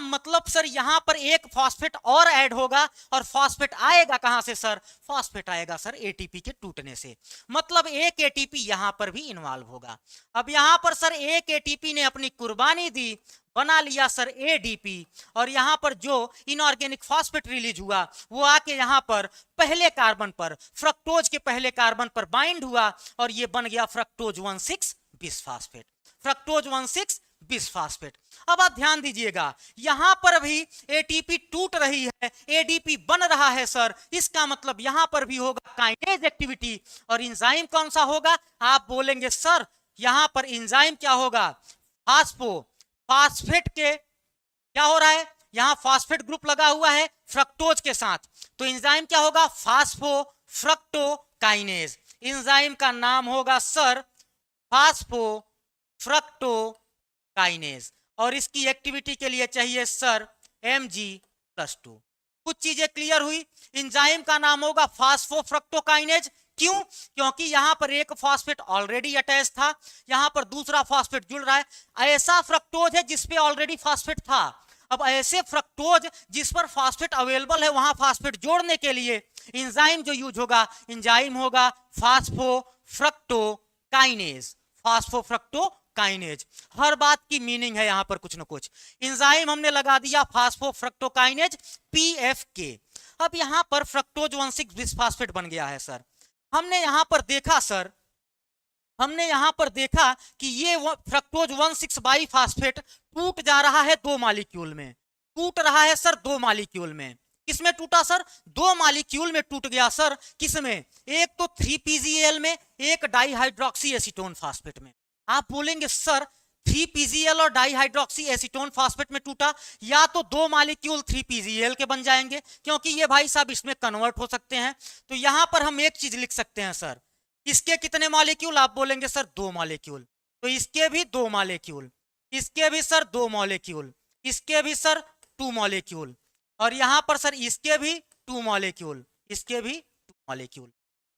मतलब सर यहां पर एक फास्फेट और ऐड होगा, और फास्फेट आएगा कहां से सर? फास्फेट आएगा सर एटीपी के टूटने से, मतलब एक एटीपी यहां पर भी इन्वॉल्व होगा। अब यहां पर सर एक एटीपी ने अपनी कुर्बानी दी, बना लिया सर एडीपी, और यहां पर जो इनऑर्गेनिक फास्फेट रिलीज हुआ वो आके यहां पर पहले कार्बन पर, फ्रक्टोज के पहले कार्बन पर बाइंड हुआ, और ये बन गया फ्रक्टोज 1,6 बिस फास्फेट, फ्रक्टोज 1,6 बिस फास्फेट। अब आप ध्यान दीजिएगा, यहां पर भी एटीपी टूट रही है, एडीपी बन रहा है सर, इसका मतलब यहां पर भी होगा काइनेज एक्टिविटी। और एंजाइम कौन सा होगा? आप बोलेंगे सर यहां पर एंजाइम क्या होगा? फास्फेट के क्या हो रहा है? यहां फास्फेट ग्रुप लगा हुआ है फ्रक्टोज के साथ, तो एंजाइम क्या होगा? फास्फो फ्रक्टोकाइनेज। एंजाइम का नाम होगा सर फास्फो फ्रक्टोकाइनेज, और इसकी एक्टिविटी के लिए चाहिए सर Mg+2। कुछ चीजें क्लियर हुई? एंजाइम का नाम होगा फास्फो फ्रक्टोकाइनेज, क्यों? क्योंकि यहां पर एक फास्फेट ऑलरेडी अटैच था, यहां पर दूसरा फास्फेट जुड़ रहा है। ऐसा फ्रक्टोज है जिसपे ऑलरेडी फास्फेट था, अब ऐसे फ्रक्टोज जिस पर फास्फेट अवेलेबल है वहां फास्फेट जोड़ने के लिए एंजाइम जो यूज होगा, एंजाइम होगा फास्फोफ्रक्टोकाइनेज, फास्फोफ्रक्टोकाइनेज। हर बात की मीनिंग है यहां पर कुछ ना कुछ। एंजाइम हमने लगा दिया फास्फोफ्रक्टोकाइनेज PFK। अब यहां पर फ्रक्टोज 1,6 बिसफास्फेट बन गया है सर। हमने यहां पर देखा सर, हमने यहां पर देखा कि ये फ्रक्टोज 1,6 बाई फास्फेट टूट जा रहा है 2 मॉलिक्यूल में, टूट रहा है सर 2 मॉलिक्यूल में। किसमें टूटा सर? 2 मॉलिक्यूल में टूट गया सर। किसमें? एक तो 3PgAl में, एक डाइहाइड्रोक्सी एसीटोन फास्फेट में। आप बोलेंगे सर 3PgAl और डाइहाइड्रोक्सी एसीटोन फास्फेट में टूटा, या तो 2 मॉलिक्यूल 3PgAl के बन जाएंगे, क्योंकि ये भाई साहब इसमें कन्वर्ट हो सकते हैं। तो यहां पर हम एक चीज लिख सकते हैं सर, इसके कितने मॉलिक्यूल? आप बोलेंगे सर 2 मॉलिक्यूल, तो इसके भी 2 मॉलिक्यूल, इसके भी सर 2 मॉलिक्यूल, इसके भी सर 2 मॉलिक्यूल, और यहां पर सर इसके भी 2 मॉलिक्यूल, इसके भी 2 मॉलिक्यूल।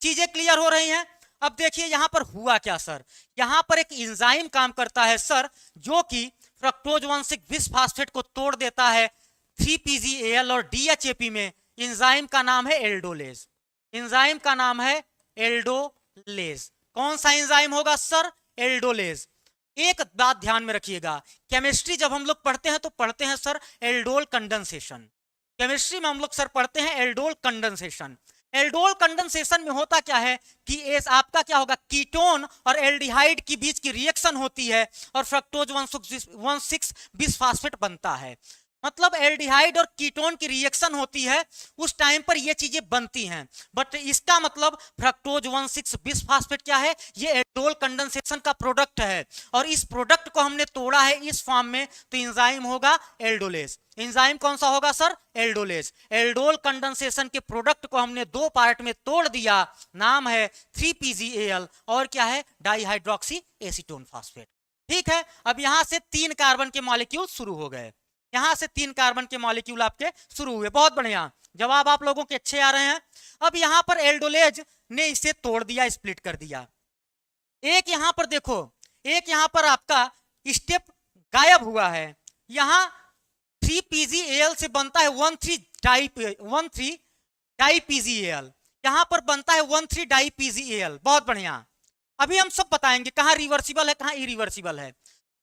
चीजें क्लियर हो रही हैं? अब देखिए यहां पर हुआ क्या सर, यहां पर एक एंजाइम काम करता है सर, जो कि फ्रक्टोज 1,6 बिसफास्फेट को तोड़ देता है 3PgAl और DHAP में। एंजाइम का नाम है एल्डोलेज, एंजाइम का नाम है एल्डोलेज। कौन सा एंजाइम होगा सर? एल्डोलेज। एक बात ध्यान में रखिएगा, केमिस्ट्री जब हम लोग पढ़ते हैं तो पढ़ते हैं सर एल्डोल कंडेंसेशन, केमिस्ट्री में हम लोग सर पढ़ते हैं एल्डोल कंडेंसेशन। एल्डोल कंडेंसेशन में होता क्या है कि आपका क्या होगा, कीटोन और एल्डिहाइड की बीच की रिएक्शन होती है और फ्रक्टोज 1,6 बिसफास्फेट बनता है। मतलब एल्डिहाइड और कीटोन की रिएक्शन होती है, उस टाइम पर ये चीजें बनती हैं। बट इसका मतलब फ्रक्टोज 1,6 बिसफास्फेट क्या है? ये एल्डोल कंडेंसेशन का प्रोडक्ट है, और इस प्रोडक्ट को हमने तोड़ा है इस फॉर्म में, तो एंजाइम होगा एल्डोलेज। एंजाइम कौन सा होगा सर? एल्डोलेज। एल्डोल कंडेंसेशन के प्रोडक्ट को हमने 2 पार्ट में तोड़ दिया, नाम है 3PgAl और क्या है? Dihydroxy acetone phosphate. ठीक है, अब यहां से 3 कार्बन के मॉलिक्यूल शुरू हो गए, यहां से 3 कार्बन के मॉलिक्यूल आपके शुरू हुए। बहुत बढ़िया, जवाब आप लोगों के अच्छे आ रहे हैं। अब यहां पर एल्डोलेज ने इसे तोड़ दिया, स्प्लिट कर दिया। एक यहां पर देखो, एक यहां पर आपका स्टेप गायब हुआ है। यहां 3PgAl से बनता है 1,3 डाइPgAl, यहां पर बनता है 1,3 डाइPgAl। बहुत बढ़िया, अभी हम सब बताएंगे कहां रिवर्सिबल है कहां इरिवर्सिबल है।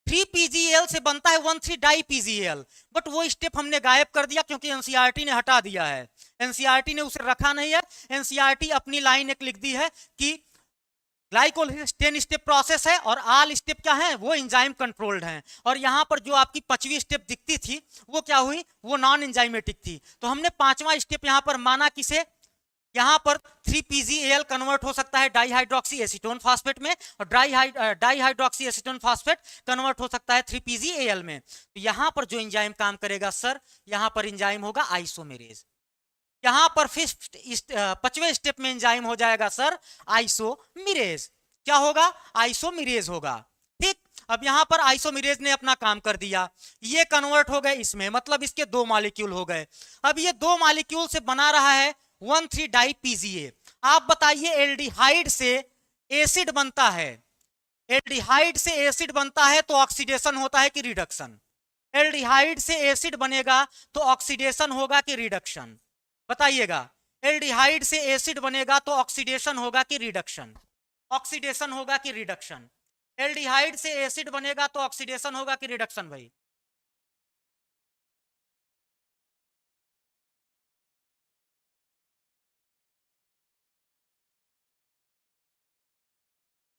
3PgAl से बनता है 1,3 डाइPgAl, बट वो स्टेप हमने गायब कर दिया क्योंकि एनसीईआरटी ने हटा दिया है, एनसीईआरटी ने उसे रखा नहीं है। एनसीईआरटी अपनी लाइन एक लिख दी है कि ग्लाइकोलाइसिस 10 स्टेप प्रोसेस है और ऑल स्टेप क्या है, वो एंजाइम कंट्रोल्ड हैं। और यहाँ पर जो आपकी 5वीं स्टेप दिखती थी वो क्या हुई, वो नॉन एंजाइमेटिक थी। तो हमने 5वां स्टेप यहाँ पर माना किसे, यहाँ पर 3PgAl कन्वर्ट हो सकता है डाईहाइड्रोक्सी एसीटोन फास्फेट में, और डाईहाइड्रोक्सी एसीटोन फास्फेट कन्वर्ट हो सकता है 3PgAl में। तो यहाँ पर जो एंजाइम काम करेगा सर, यहाँ पर एंजाइम होगा आइसोमेरेज। यहाँ पर 5वें स्टेप में एंजाइम हो जाएगा सर आइसोमेरेज। क्या होगा, आइसोमेरेज होगा। ठीक, अब यहाँ पर आइसोमेरेज ने अपना काम कर दिया, ये कन्वर्ट हो गए इसमें, मतलब इसके 2 मॉलिक्यूल हो गए। अब ये 2 मॉलिक्यूल से बना रहा है 1,3-डाई-PGA। आप बताइए एल्डिहाइड से एसिड बनता है, एल्डिहाइड से एसिड बनता है तो ऑक्सीडेशन होता है कि रिडक्शन? एल्डिहाइड से एसिड बनेगा तो ऑक्सीडेशन होगा कि रिडक्शन? बताइएगा, एल्डिहाइड से एसिड बनेगा तो ऑक्सीडेशन होगा कि रिडक्शन? ऑक्सीडेशन होगा कि रिडक्शन? एल्डिहाइड से एसिड बनेगा तो ऑक्सीडेशन होगा कि रिडक्शन भाई?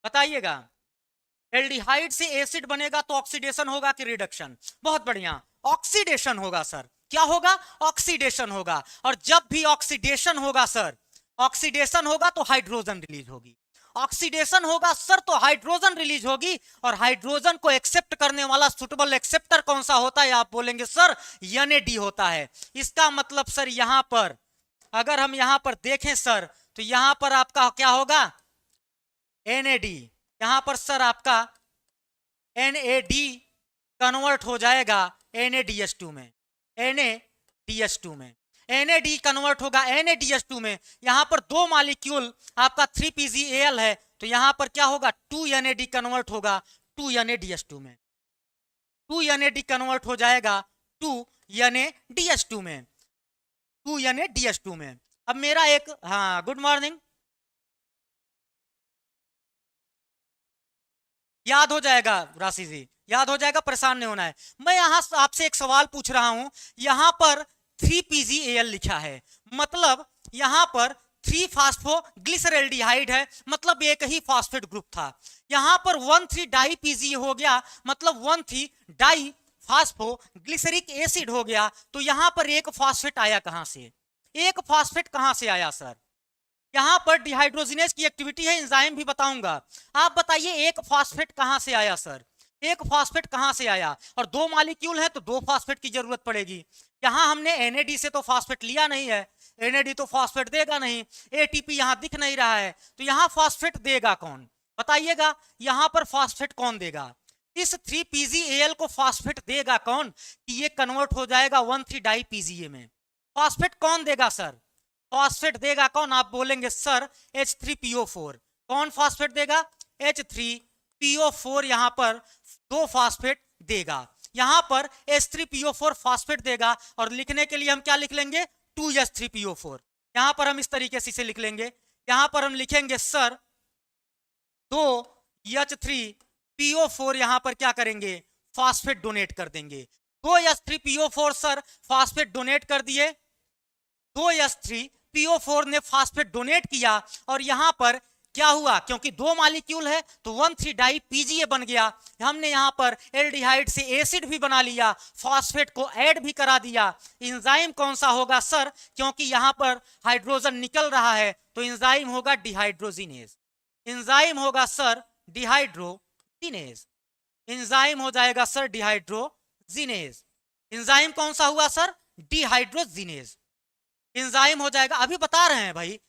बताइएगा, एल्डिहाइड से एसिड बनेगा तो ऑक्सीडेशन होगा कि रिडक्शन? बहुत बढ़िया, ऑक्सीडेशन होगा सर। क्या होगा, ऑक्सीडेशन होगा। और जब भी ऑक्सीडेशन होगा सर, ऑक्सीडेशन होगा तो हाइड्रोजन रिलीज होगी। ऑक्सीडेशन होगा सर तो हाइड्रोजन रिलीज होगी, और हाइड्रोजन को एक्सेप्ट करने वाला सुटेबल एक्सेप्टर कौन सा होता है? आप बोलेंगे सर NAD होता है। इसका मतलब सर यहां पर अगर हम यहां पर देखें सर, तो यहां पर आपका क्या होगा, NAD। यहां पर सर आपका NAD कन्वर्ट हो जाएगा NADH2 में, NADH2 में, NAD कन्वर्ट होगा NADH2 में। यहां पर 2 मॉलिक्यूल आपका 3PgAl है, तो यहां पर क्या होगा, 2NAD कन्वर्ट होगा 2NADH2 में, 2NAD कन्वर्ट हो जाएगा 2NADH2 में, 2NADH2 में। अब मेरा एक, हाँ गुड मॉर्निंग, याद हो जाएगा राशि जी, याद हो जाएगा, परेशान नहीं होना है। मैं यहां आपसे एक सवाल पूछ रहा हूं, यहां पर 3PgAl लिखा है, मतलब यहां पर 3-फास्फोग्लिसरैल्डिहाइड है, मतलब एक ही फास्फेट ग्रुप था। यहां पर 1,3-डाई-PGA हो गया, मतलब 1,3-डाई-फास्फोग्लिसरिक एसिड हो गया। तो यहां पर एक फास्फेट आया कहां से, एक फास्फेट कहां से आया सर? यहां पर डिहाइड्रोजिनेज की एक्टिविटी है, एंजाइम भी बताऊंगा। आप बताइए एक फास्फेट कहां से आया सर, एक फास्फेट कहां से आया? और 2 मॉलिक्यूल है तो 2 फास्फेट की जरूरत पड़ेगी। यहां हमने NAD से तो फास्फेट लिया नहीं है, NAD तो फास्फेट देगा नहीं, ATP यहां दिख नहीं रहा है, तो यहां फास्फेट देगा कौन? बताइएगा, यहां पर फास्फेट कौन देगा? इस 3PgAl को फास्फेट देगा कौन कि ये कन्वर्ट हो जाएगा 1,3-डाई-PGA में? फास्फेट कौन देगा सर? फास्फेट देगा कौन? आप बोलेंगे सर H3PO4। कौन फास्फेट देगा? H3PO4। यहां पर 2 फास्फेट देगा, यहां पर H3PO4 फास्फेट देगा। और लिखने के लिए हम क्या लिख लेंगे, 2H3PO4। यहां पर हम इस तरीके से लिख लेंगे, यहां पर हम लिखेंगे सर 2H3PO4, यहां पर क्या करेंगे, फास्फेट डोनेट कर देंगे। 2H3PO4 सर फास्फेट डोनेट कर दिए, 2H3PO4 ने फास्फेट डोनेट किया, और यहां पर क्या हुआ, क्योंकि 2 मॉलिक्यूल है तो 1,3-डाई-PGA बन गया। हमने यहां पर एल्डिहाइड से एसिड भी बना लिया, फास्फेट को ऐड भी करा दिया। एंजाइम कौन सा होगा सर, क्योंकि यहां पर हाइड्रोजन निकल रहा है, तो एंजाइम होगा डिहाइड्रोजिनेज। एंजाइम होगा सर डिहाइड्रोजिनेज, एंजाइम हो जाएगा सर डिहाइड्रोजिनेज। एंजाइम कौन सा हुआ सर, डिहाइड्रोजिनेज एंजाइम हो जाएगा। अभी बता रहे हैं भाई,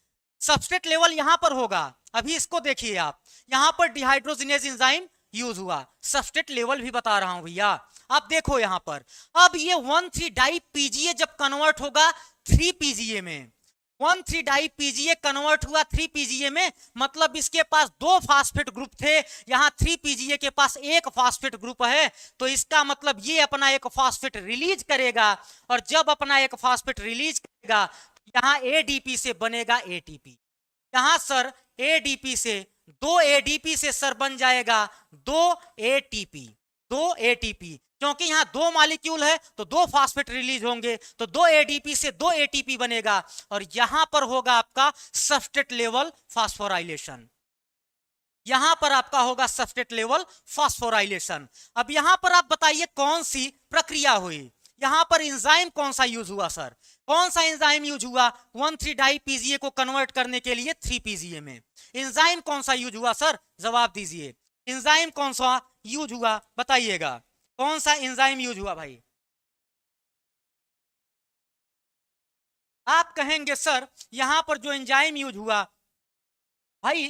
सबस्ट्रेट लेवल यहां पर होगा, अभी इसको देखिए आप, यहां पर डिहाइड्रोजिनेज एंजाइम यूज हुआ, सबस्ट्रेट लेवल भी बता रहा हूं भैया, आप देखो यहां पर। अब ये 1,3-डाई-PGA जब कन्वर्ट होगा 3PGA में, 1,3-डाई-PGA कन्वर्ट हुआ 3PGA में, मतलब इसके पास 2 फास्फेट ग्रुप थे, यहां 3PGA के पास एक फास्फेट ग्रुप है, तो इसका मतलब ये अपना एक फास्फेट रिलीज करेगा, और जब अपना एक फास्फेट रिलीज करेगा यहां ADP से बनेगा ATP। यहां सर ADP से 2 ADP से सर बन जाएगा 2 ATP, 2 ATP, क्योंकि यहां 2 मॉलिक्यूल है तो 2 फास्फेट रिलीज होंगे, तो 2 ADP से 2 ATP बनेगा, और यहां पर होगा आपका सबस्ट्रेट लेवल फास्फोराइलेशन। यहां पर आपका होगा सब्सट्रेट लेवल फॉस्फोराइलेशन। अब यहां पर आप बताइए कौन सी प्रक्रिया हुई, यहां पर एंजाइम कौन सा यूज हुआ सर, कौन सा एंजाइम यूज हुआ 1,3 डाई पीजीए को कन्वर्ट करने के लिए 3 पीजीए में, एंजाइम कौन सा यूज हुआ सर, जवाब दीजिए, एंजाइम कौन सा यूज हुआ बताइएगा, कौन सा एंजाइम यूज हुआ भाई। आप कहेंगे सर यहां पर जो एंजाइम यूज हुआ भाई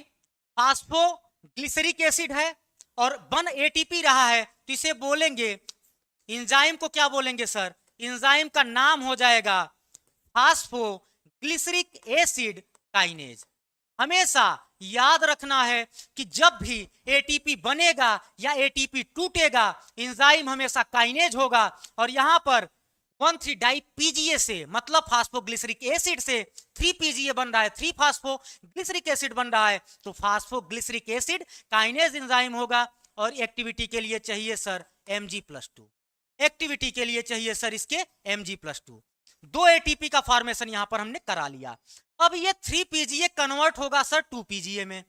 फास्फोग्लिसरिक एसिड है और 1 एटीपी रहा है, तो इसे बोलेंगे एंजाइम को क्या बोलेंगे सर, एंजाइम का नाम हो जाएगा फास्फोग्लिसरिक एसिड काइनेज। हमेशा याद रखना है कि जब भी एटीपी बनेगा या एटीपी टूटेगा एंजाइम हमेशा काइनेज होगा, और यहां पर 1,3 डाई पीजीए से मतलब फास्फोग्लिसरिक एसिड से 3 पीजीए बन रहा है, 3 फास्फोग्लिसरिक एसिड बन रहा है, तो फास्फोग्लिसरिक एसिड काइनेज एंजाइम होगा। और एक्टिविटी के लिए चाहिए सर Mg+2, एक्टिविटी के लिए चाहिए सर इसके Mg+2। 2 एटीपी का फॉर्मेशन यहां पर हमने करा लिया। अब ये 3 पीजीए कन्वर्ट होगा सर 2 पीजीए में,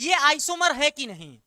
ये आइसोमर है कि नहीं,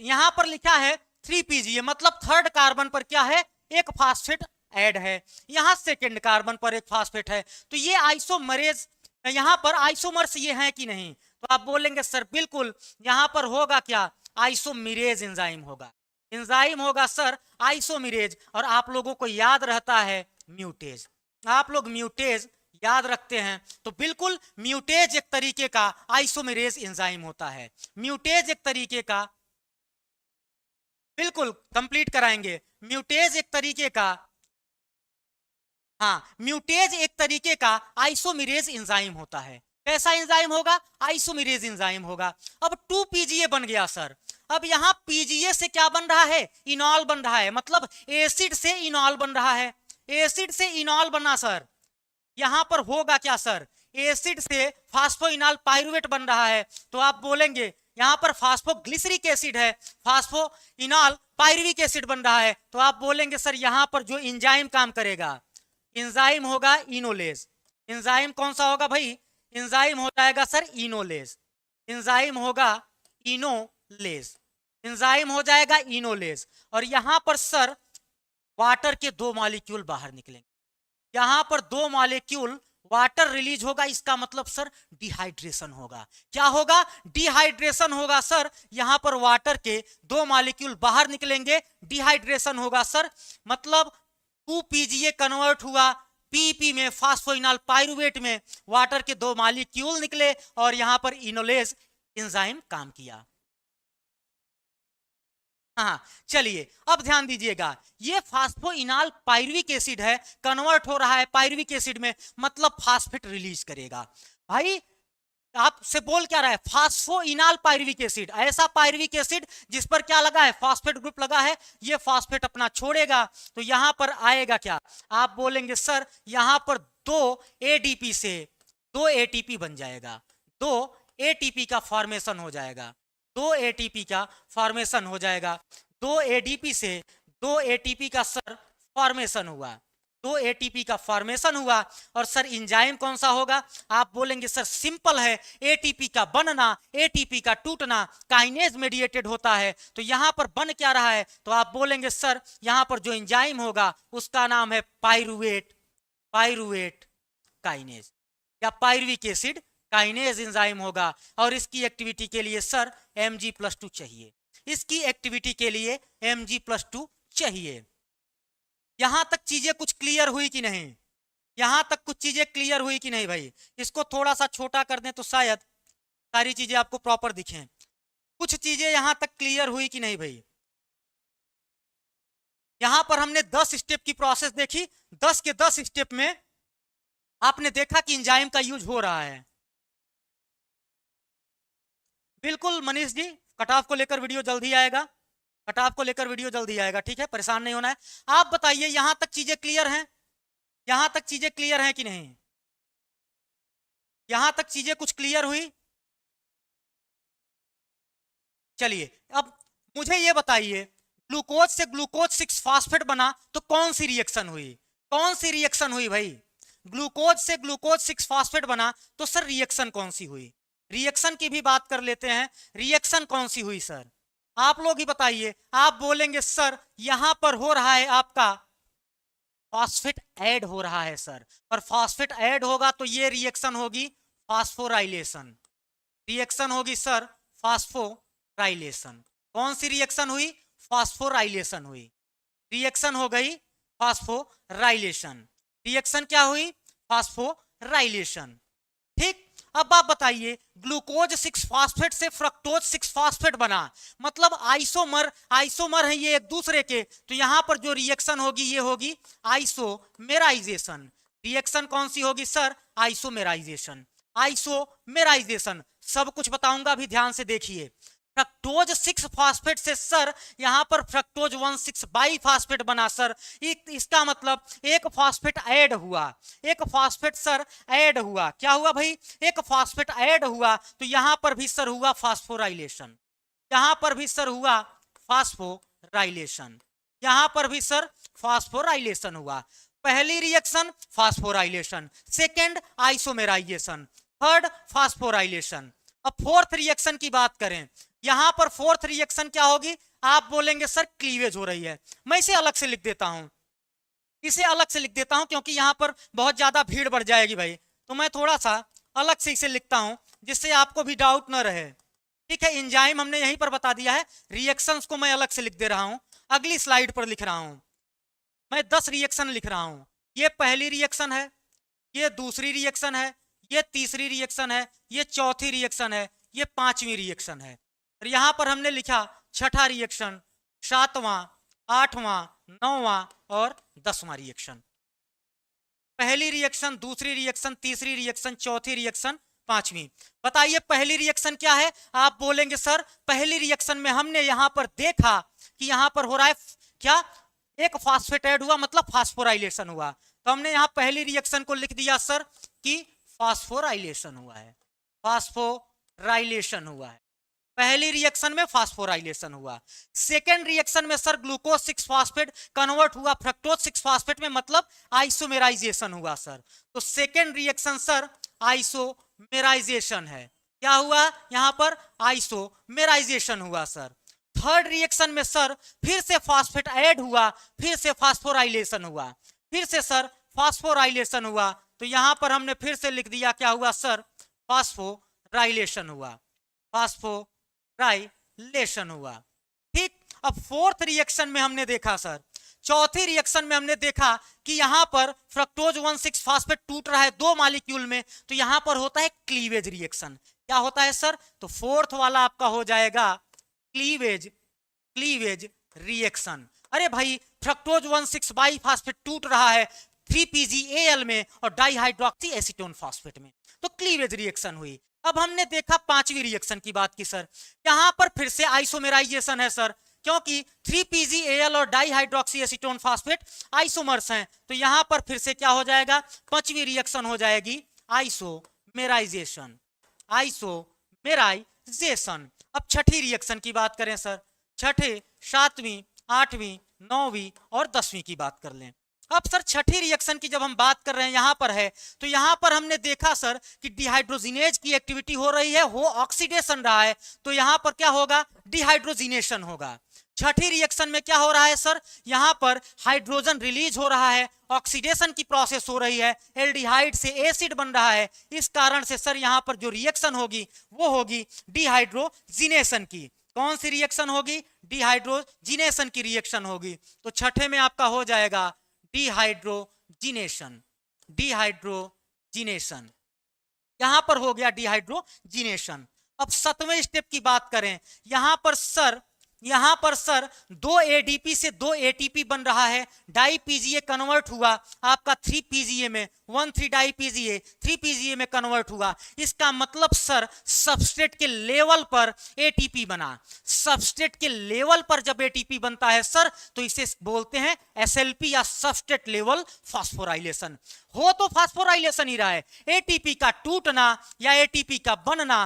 यहां पर लिखा है 3 पीजीए मतलब थर्ड कार्बन पर क्या है, एक फास्फेट ऐड है, यहां सेकंड कार्बन पर एक फास्फेट है, तो ये आइसोमरेज यहां पर आइसोमर्स ये हैं कि नहीं, तो आप बोलेंगे सर बिल्कुल, यहां पर होगा क्या, आइसोमिरेज एंजाइम होगा, एंजाइम होगा सर आइसोमिरेज। और आप लोगों को याद रहता है म्यूटेज, आप लोग म्यूटेज याद रखते हैं, तो बिल्कुल म्यूटेज एक तरीके का आइसोमेरेज एंजाइम होता है, म्यूटेज एक तरीके का, बिल्कुल कंप्लीट कराएंगे, म्यूटेज एक तरीके का, हाँ म्यूटेज एक तरीके का आइसोमेरेज एंजाइम होता है। कैसा एंजाइम होगा, आइसोमेरेज एंजाइम होगा। अब 2 पीजीए बन गया सर, अब यहां पीजीए से क्या बन रहा है, इनॉल बन रहा है, मतलब एसिड से इनॉल बन रहा है, एसिड से इनॉल बना सर, यहां पर होगा क्या सर, एसिड से फास्फोइनॉल पाइरुवेट बन रहा है, तो आप बोलेंगे यहां पर फास्फोग्लिसरिक एसिड है, फास्फोइनॉल पाइरुविक एसिड बन रहा है, तो आप बोलेंगे सर यहां पर जो एंजाइम काम करेगा, एंजाइम होगा इनोलेज। एंजाइम कौन सा होगा भाई, एंजाइम हो जाएगा सर इनोलेज, एंजाइम होगा इनोलेज, एंजाइम हो जाएगा इनोलेज। और यहां पर सर वाटर के 2 मॉलिक्यूल बाहर निकलेंगे, यहां पर 2 मॉलिक्यूल वाटर रिलीज होगा, इसका मतलब सर डिहाइड्रेशन होगा, क्या होगा, डिहाइड्रेशन होगा सर, यहां पर वाटर के 2 मॉलिक्यूल बाहर निकलेंगे, डिहाइड्रेशन होगा सर, मतलब 2 पीजीए कन्वर्ट हुआ पीपी में, फास्फोइनॉल पाइरुवेट में वाटर के 2 मॉलिक्यूल निकले और यहां पर इनोलेज एंजाइम काम किया। हाँ चलिए अब ध्यान दीजिएगा, ये फास्फोइनॉल पाइरुविक एसिड है, कन्वर्ट हो रहा है पाइरुविक एसिड में, मतलब फास्फेट रिलीज करेगा। भाई आपसे बोल क्या रहा है, फास्फोइनॉल पाइरुविक एसिड, ऐसा पाइरुविक एसिड जिस पर क्या लगा है, फास्फेट ग्रुप लगा है, ये फास्फेट अपना छोड़ेगा, तो यहां पर आएगा क्या, आप बोलेंगे सर यहां पर 2 एडीपी से 2 एटीपी बन जाएगा, 2 एटीपी का फॉर्मेशन हो जाएगा, 2 एटीपी का फॉर्मेशन हो जाएगा, 2 एडीपी से 2 एटीपी का सर फॉर्मेशन हुआ, 2 एटीपी का फॉर्मेशन हुआ। और सर एंजाइम कौन सा होगा, आप बोलेंगे सर सिंपल है, एटीपी का बनना एटीपी का टूटना काइनेज मेडिएटेड होता है, तो यहां पर बन क्या रहा है, तो आप बोलेंगे सर यहां पर जो एंजाइम होगा उसका नाम है पाइरुवेट, पाइरुवेट काइनेज या पाइरुविक एसिड काइनेज एंजाइम होगा। और इसकी एक्टिविटी के लिए सर Mg+2 चाहिए, इसकी एक्टिविटी के लिए Mg+2 चाहिए। यहां तक चीजें कुछ क्लियर हुई कि नहीं, यहां तक कुछ चीजें क्लियर हुई कि नहीं भाई, इसको थोड़ा सा छोटा कर दें तो शायद सारी चीजें आपको प्रॉपर दिखें, कुछ चीजें यहां तक क्लियर हुई कि नहीं भाई। यहां पर हमने 10 स्टेप की प्रोसेस देखी, 10 के 10 स्टेप में आपने देखा कि एंजाइम का यूज हो रहा है। बिल्कुल मनीष जी, कट ऑफ को लेकर वीडियो जल्दी आएगा, कट ऑफ को लेकर वीडियो जल्दी आएगा, ठीक है, परेशान नहीं होना है। आप बताइए यहां तक चीजें क्लियर हैं, यहां तक चीजें क्लियर हैं कि नहीं, यहां तक चीजें कुछ क्लियर हुई। चलिए अब मुझे ये बताइए, ग्लूकोज से ग्लूकोज 6 फास्फेट बना तो कौन सी रिएक्शन हुई, कौन सी रिएक्शन हुई भाई, ग्लूकोज से ग्लूकोज 6 फास्फेट बना तो सर रिएक्शन कौन सी हुई, रिएक्शन की भी बात कर लेते हैं। रिएक्शन कौन सी हुई सर, आप लोग ही बताइए। आप बोलेंगे सर यहां पर हो रहा है आपका फॉस्फेट ऐड हो रहा है सर, और फॉस्फेट ऐड होगा तो ये रिएक्शन होगी फास्फोराइलेशन। रिएक्शन होगी सर फास्फोराइलेशन। कौन सी रिएक्शन हुई, फास्फोराइलेशन हुई। रिएक्शन हो गई फास्फोराइलेशन। रिएक्शन क्या हुई, फास्फोराइलेशन। ठीक, अब आप बताइए ग्लूकोज 6 फास्फेट से फ्रक्टोज 6 फास्फेट बना, मतलब आइसोमर, आइसोमर है ये एक दूसरे के, तो यहां पर जो रिएक्शन होगी ये होगी आइसोमेराइजेशन। रिएक्शन कौन सी होगी सर, आइसोमेराइजेशन। आइसोमेराइजेशन सब कुछ बताऊंगा, अभी ध्यान से देखिए। फ्रक्टोज 6 फास्फेट से सर यहां पर फ्रक्टोज 1,6 बाई फास्फेट बना सर। इसका मतलब एक फास्फेट ऐड हुआ, एक फास्फेट सर ऐड हुआ। क्या हुआ भाई, एक फास्फेट ऐड हुआ, तो यहां पर भी सर हुआ फास्फोराइलेशन। यहां पर भी सर हुआ फास्फोराइलेशन। यहां पर भी सर फास्फोराइलेशन हुआ। पहली reaction phosphorylation, second isomerisation, third phosphorylation. अब फोर्थ रिएक्शन की बात करें, यहां पर फोर्थ रिएक्शन क्या होगी, आप बोलेंगे सर क्लीवेज हो रही है। मैं इसे अलग से लिख देता हूं, इसे अलग से लिख देता हूं, क्योंकि यहां पर बहुत ज्यादा भीड़ बढ़ जाएगी भाई, तो मैं थोड़ा सा अलग से इसे लिखता हूं जिससे आपको भी डाउट न रहे। ठीक है, एंजाइम हमने यहीं पर बता दिया है, रिएक्शंस को मैं अलग से लिख दे रहा हूं। अगली स्लाइड पर लिख रहा हूं, मैं 10 रिएक्शन लिख रहा हूं। ये पहली रिएक्शन है, ये दूसरी रिएक्शन है, ये तीसरी रिएक्शन है, ये चौथी रिएक्शन है, ये पांचवी रिएक्शन है। और यहां पर हमने लिखा छठा रिएक्शन, सातवां, आठवां, नौवां और 10वां रिएक्शन। पहली रिएक्शन, दूसरी रिएक्शन, तीसरी रिएक्शन, चौथी रिएक्शन, पांचवी। बताइए पहली रिएक्शन क्या है, आप बोलेंगे सर पहली रिएक्शन में हमने यहां पर देखा कि यहां पर हो रहा है क्या, एक फास्फेट ऐड हुआ, मतलब फास्फोराइलेशन हुआ। तो हमने यहां पहली रिएक्शन को लिख दिया सर कि फास्फोराइलेशन हुआ है, फास्फोराइलेशन हुआ है। पहली रिएक्शन में फास्फोराइलेशन हुआ। सेकेंड रिएक्शन में सर ग्लूकोज 6 फास्फेट कन्वर्ट हुआ फ्रक्टोज 6 फास्फेट में, मतलब आइसोमेराइजेशन हुआ सर। तो सेकेंड रिएक्शन सर आइसोमेराइजेशन है। क्या हुआ यहां पर, आइसोमेराइजेशन हुआ सर। थर्ड रिएक्शन में सर फिर से फास्फेट ऐड हुआ, फिर से फास्फोराइलेशन हुआ, फिर से सर फास्फोराइलेशन हुआ। तो यहां पर हमने फिर से लिख दिया क्या हुआ सर, फास्फोराइलेशन हुआ, फास्फोराइलेशन हुआ। ठीक, अब फोर्थ रिएक्शन में हमने देखा सर, चौथी रिएक्शन में हमने देखा कि यहां पर फ्रक्टोज 1,6 फास्फेट टूट रहा है दो मॉलिक्यूल में, तो यहां पर होता है क्लीवेज रिएक्शन। क्या होता है सर, तो फोर्थ वाला आपका हो जाएगा क्लीवेज, क्लीवेज रिएक्शन। अरे भाई फ्रक्टोज 1,6 बाई फास्फेट टूट रहा है 3PgAl में और डाइहाइड्रोक्सी एसीटोन फास्फेट में, तो क्लीवेज रिएक्शन हुई। अब हमने देखा पांचवी रिएक्शन की बात की सर, यहां पर फिर से आइसोमेराइजेशन है सर, क्योंकि 3PgAl और डाइहाइड्रोक्सी एसीटोन फास्फेट आइसोमर्स हैं। तो यहां पर फिर से क्या हो जाएगा, पांचवी रिएक्शन हो जाएगी आइसोमेराइजेशन, आइसोमेराइजेशन। अब छठी रिएक्शन की बात करें सर, छठे, सातवीं, आठवीं, नौवीं और 10वीं की बात कर लें। अब सर छठी रिएक्शन की जब हम बात कर रहे हैं यहां पर है, तो यहां पर हमने देखा सर कि डिहाइड्रोजिनेज की एक्टिविटी हो रही है, वो ऑक्सीडेशन रहा है, तो यहां पर क्या होगा, डिहाइड्रोजिनेशन होगा। छठी रिएक्शन में क्या हो रहा है सर, यहां पर हाइड्रोजन रिलीज हो रहा है, ऑक्सीडेशन की प्रोसेस हो रही है, एल्डिहाइड से एसिड बन रहा है। इस कारण से सर यहां पर जो रिएक्शन होगी वो होगी डिहाइड्रोजिनेशन की। कौन सी रिएक्शन होगी, डिहाइड्रोजिनेशन की रिएक्शन होगी। तो छठे में आपका हो जाएगा डिहाइड्रोजिनेशन, डिहाइड्रोजिनेशन, यहां पर हो गया डिहाइड्रोजिनेशन। अब 7वें स्टेप की बात करें, यहां पर सर 2 एडीपी से 2 एटीपी बन रहा है, डाई पीजीए कन्वर्ट हुआ आपका 3 PGA में, 1,3 डाई पीजीए 3 PGA में कन्वर्ट हुआ। इसका मतलब सर सबस्ट्रेट के लेवल पर एटीपी बना। सबस्ट्रेट के लेवल पर जब एटीपी बनता है सर, तो इसे बोलते हैं एसएलपी या सबस्ट्रेट लेवल फास्फोराइलेशन। हो तो फास्फोराइलेशन ही रहा है, एटीपी का टूटना या एटीपी का बनना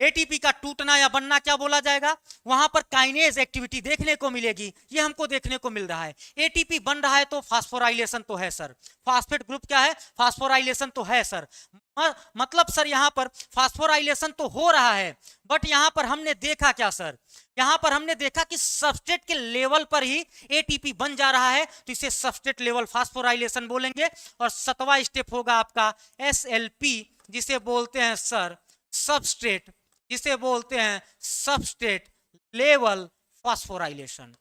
एटीपी का टूटना या बनना क्या बोला जाएगा, वहां पर काइनेज एक्टिविटी देखने को मिलेगी, ये हमको देखने को मिल रहा है। एटीपी बन रहा है तो फास्फोराइलेशन तो है सर, फास्फेट ग्रुप क्या है, फास्फोराइलेशन तो है सर। मतलब सर यहां पर फास्फोराइलेशन तो हो रहा है, बट यहां पर हमने देखा क्या सर, यहां पर हमने देखा कि सबस्ट्रेट के लेवल पर ही एटीपी बन जा रहा है, तो इसे सबस्ट्रेट लेवल फास्फोराइलेशन बोलेंगे। और 7वां स्टेप होगा आपका एसएलपी, जिसे बोलते हैं सर सबस्ट्रेट, जिसे बोलते हैं substrate level phosphorylation,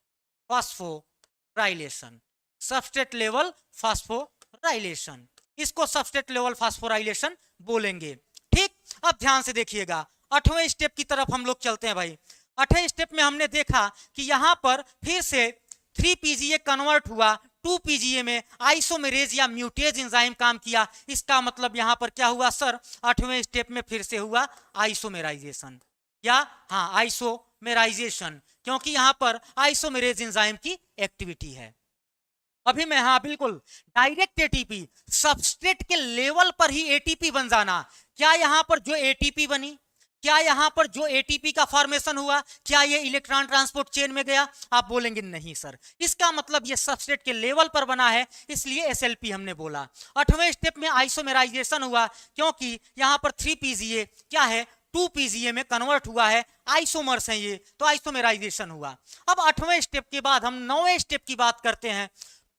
phosphorylation, substrate level phosphorylation, इसको सबस्ट्रेट लेवल फास्फोराइलेशन बोलेंगे। ठीक, अब ध्यान से देखिएगा, 8वें स्टेप की तरफ हम लोग चलते हैं भाई। 8वें स्टेप में हमने देखा कि यहां पर फिर से 3PGA कन्वर्ट हुआ 2PGA में, आइसोमेरेज या म्यूटेज एंजाइम काम किया। इसका मतलब यहां पर क्या हुआ सर, 8वें स्टेप में फिर से हुआ आइसोमेराइजेशन, या हाँ आइसोमेराइजेशन, क्योंकि यहां पर आइसोमेरेज एंजाइम की एक्टिविटी है। अभी मैं, हाँ बिल्कुल, डायरेक्ट एटीपी, सबस्ट्रेट के लेवल पर ही एटीपी बन जाना। क्या यहां पर जो एटीपी बनी, क्या यहां पर जो एटीपी का फॉर्मेशन हुआ, क्या ये इलेक्ट्रॉन ट्रांसपोर्ट चेन में गया? आप बोलेंगे नहीं सर, इसका मतलब ये सबस्ट्रेट के लेवल पर बना है, इसलिए एसएलपी हमने बोला। 8वें स्टेप में आइसोमेराइजेशन हुआ, क्योंकि यहां पर 3PGA क्या है, 2PGA में कन्वर्ट हुआ है, आइसोमर्स हैं ये, तो आइसोमेराइजेशन हुआ। अब 8वें स्टेप के बाद हम 9वें स्टेप की बात करते हैं।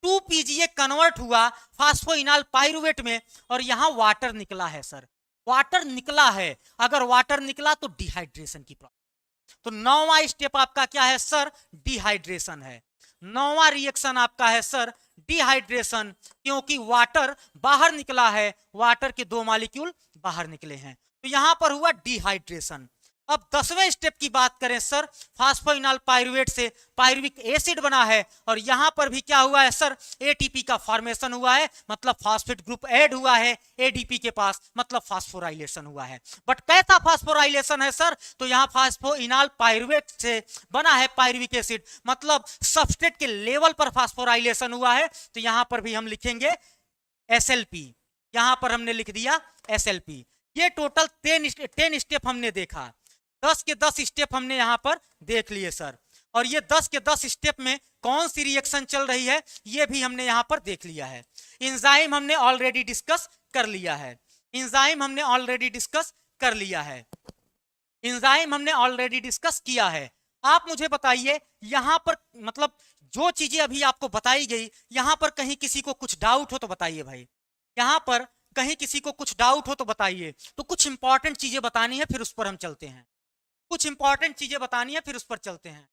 2PGA कन्वर्ट हुआ फास्फोइनाल पाइरुवेट में, और यहां वाटर निकला है सर, वाटर निकला है। अगर वाटर निकला तो डिहाइड्रेशन की प्रॉब्लम। तो 9वां स्टेप आपका क्या है सर, डिहाइड्रेशन है। 9वां रिएक्शन आपका है सर डिहाइड्रेशन, क्योंकि वाटर बाहर निकला है, वाटर के 2 मॉलिक्यूल बाहर निकले हैं, तो यहां पर हुआ डिहाइड्रेशन। अब 10वें स्टेप की बात करें सर, फास्फोइनाल पाइरुवेट से पाइरुविक एसिड बना है, और यहां पर भी क्या हुआ है सर, एटीपी का फॉर्मेशन हुआ है, मतलब फास्फेट ग्रुप ऐड हुआ है एडीपी के पास, मतलब फास्फोराइलेशन हुआ है। बट कैसा फास्फोराइलेशन है सर, तो यहां फास्फोइनाल पाइरुवेट से बना है पाइरुविक एसिड, मतलब सबस्ट्रेट के लेवल पर फास्फोराइलेशन हुआ है, तो यहां पर भी हम लिखेंगे एसएलपी, यहां पर हमने लिख दिया एसएलपी। ये टोटल 10 स्टेप हमने देखा, 10 के 10 स्टेप हमने यहां पर देख लिए सर, और ये 10 के 10 स्टेप में कौन सी रिएक्शन चल रही है ये भी हमने यहां पर देख लिया है। एंजाइम हमने ऑलरेडी डिस्कस कर लिया है, एंजाइम हमने ऑलरेडी डिस्कस कर लिया है, एंजाइम हमने ऑलरेडी डिस्कस किया है। आप मुझे बताइए यहां पर, मतलब जो चीजें अभी आपको बताई गई, यहां पर कहीं किसी को कुछ डाउट हो तो बताइए भाई, यहां पर कहीं किसी को कुछ डाउट हो तो बताइए। तो कुछ इंपॉर्टेंट चीजें बतानी है, फिर उस पर हम चलते हैं, कुछ इंपॉर्टेंट चीजें बतानी है, फिर उस पर चलते हैं।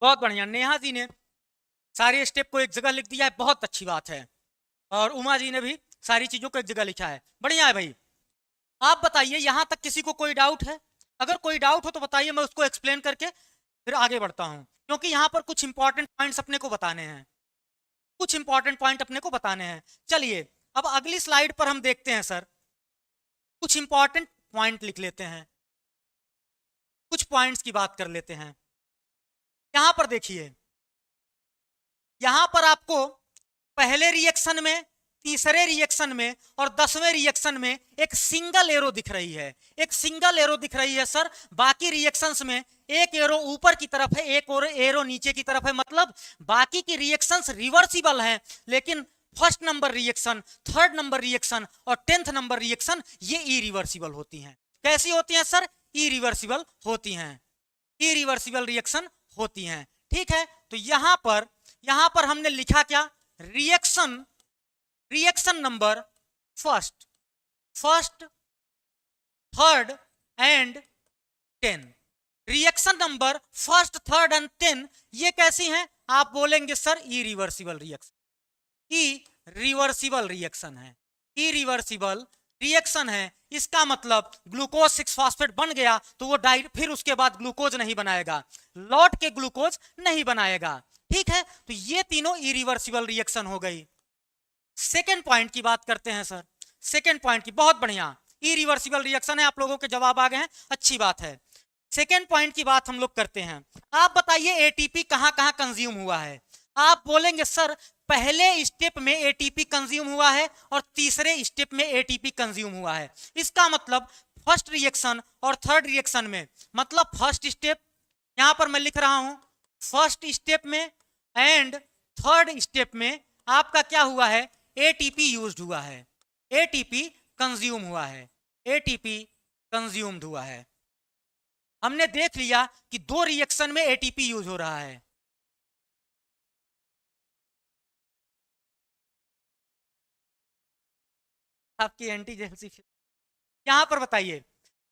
बहुत बढ़िया, नेहा जी ने सारे स्टेप को एक जगह लिख दिया है, बहुत अच्छी बात है, और उमा जी ने भी सारी चीजों को एक जगह लिखा है, बढ़िया है भाई। आप बताइए यहां तक किसी को कोई डाउट है? अगर कोई डाउट हो तो बताइए, मैं उसको एक्सप्लेन करके फिर आगे बढ़ता हूं, क्योंकि यहां पर कुछ इंपॉर्टेंट पॉइंट्स अपने को बताने हैं, कुछ इंपॉर्टेंट पॉइंट अपने को बताने हैं। चलिए अब अगली स्लाइड पर हम देखते हैं सर, कुछ इंपॉर्टेंट पॉइंट लिख लेते हैं, कुछ पॉइंट्स की बात कर लेते हैं। यहां पर देखिए, यहां पर आपको पहले रिएक्शन में, तीसरे रिएक्शन में और 10वें रिएक्शन में एक सिंगल एरो दिख रही है, एक सिंगल एरो दिख रही है सर। बाकी रिएक्शंस में एक एरो ऊपर की तरफ है, एक और एरो नीचे की तरफ है, मतलब बाकी की रिएक्शंस रिवर्सिबल हैं, लेकिन first number reaction, third number reaction और 10th नंबर रिएक्शन ये इरिवर्सिबल होती हैं। कैसी होती हैं सर? इरिवर्सिबल होती हैं, इरिवर्सिबल रिएक्शन होती हैं। ठीक है, तो यहां पर हमने लिखा क्या, reaction number first, third and 10, reaction number first, third and 10 ये कैसी हैं? आप बोलेंगे sir irreversible reaction, irreversible reaction है, इरिवर्सिबल रिएक्शन है। इसका मतलब ग्लूकोज 6 फास्फेट बन गया तो वो फिर उसके बाद ग्लूकोज नहीं बनाएगा, लौट के ग्लूकोज नहीं बनाएगा। ठीक है, तो ये तीनों इरिवर्सिबल रिएक्शन हो गई। सेकेंड पॉइंट की बात करते हैं सर, सेकेंड पॉइंट की, बहुत बढ़िया, इरिवर्सिबल रिएक्शन है, आप लोगों के जवाब आ गए हैं, अच्छी बात है। सेकेंड पॉइंट की बात हम लोग करते हैं। आप बताइए एटीपी कहां कहां कंज्यूम हुआ है? आप बोलेंगे सर पहले स्टेप में एटीपी कंज्यूम हुआ है और तीसरे स्टेप में एटीपी कंज्यूम हुआ है। इसका मतलब फर्स्ट रिएक्शन और थर्ड रिएक्शन में, मतलब फर्स्ट स्टेप यहां पर मैं लिख रहा हूं, फर्स्ट स्टेप में एंड थर्ड स्टेप में आपका क्या हुआ है, एटीपी यूज्ड हुआ है, एटीपी कंज्यूम हुआ है, एटीपी कंज्यूम्ड हुआ है। हमने देख लिया कि दो रिएक्शन में एटीपी यूज हो रहा है। आपकी एंटी जेलसी यहां पर बताइए,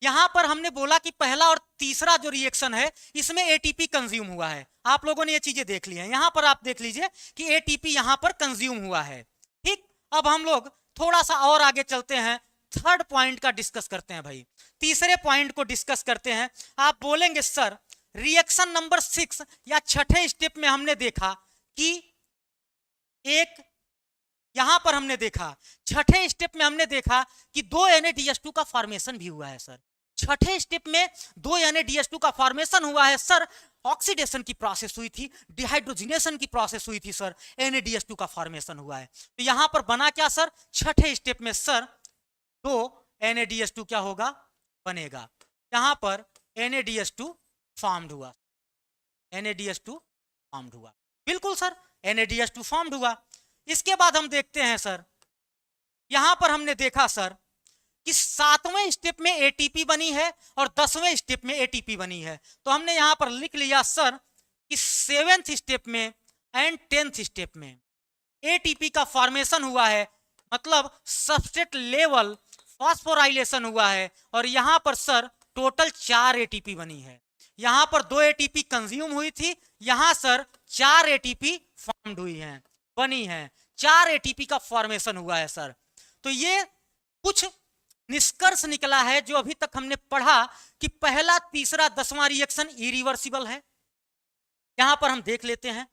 यहां पर हमने बोला कि पहला और तीसरा जो रिएक्शन है इसमें एटीपी कंज्यूम हुआ है। आप लोगों ने ये चीजें देख ली हैं। यहां पर आप देख लीजिए कि एटीपी यहां पर कंज्यूम हुआ है। ठीक, अब हम लोग थोड़ा सा और आगे चलते हैं, थर्ड पॉइंट का डिस्कस करते हैं भाई, तीसरे पॉइंट को डिस्कस करते हैं। आप बोलेंगे सर रिएक्शन नंबर 6 या छठे स्टेप में हमने देखा कि एक, यहां पर हमने देखा छठे स्टेप में हमने देखा कि दो NaDH2 का फॉर्मेशन भी हुआ है सर। छठे स्टेप में दो NaDH2 का फॉर्मेशन हुआ है सर, ऑक्सीडेशन की प्रोसेस हुई थी, डिहाइड्रोजिनेशन की प्रोसेस हुई थी सर, NaDH2 का फॉर्मेशन हुआ है। तो यहां पर बना क्या सर, छठे स्टेप में सर दो NaDH2 क्या होगा, बनेगा। यहां पर NaDH2 फॉर्म्ड हुआ, NaDH2 फॉर्म्ड हुआ, बिल्कुल सर NaDH2 फॉर्म्ड हुआ। इसके बाद हम देखते हैं सर, यहां पर हमने देखा सर कि 7वें स्टेप में एटीपी बनी है और 10वें स्टेप में एटीपी बनी है। तो हमने यहां पर लिख लिया सर कि 7th स्टेप में एंड 10th स्टेप में एटीपी का फॉर्मेशन हुआ है, मतलब सबस्ट्रेट लेवल फॉस्फोराइलेशन हुआ है। और यहां पर सर टोटल 4 एटीपी बनी है। यहां पर 2 एटीपी कंज्यूम हुई थी, यहां सर 4 एटीपी फॉर्म्ड हुई हैं, बनी है, 4 एटीपी का फॉर्मेशन हुआ है सर। तो ये कुछ निष्कर्ष निकला है जो अभी तक हमने पढ़ा कि पहला, तीसरा, 10वां रिएक्शन इरिवर्सिबल है। यहां पर हम देख लेते हैं,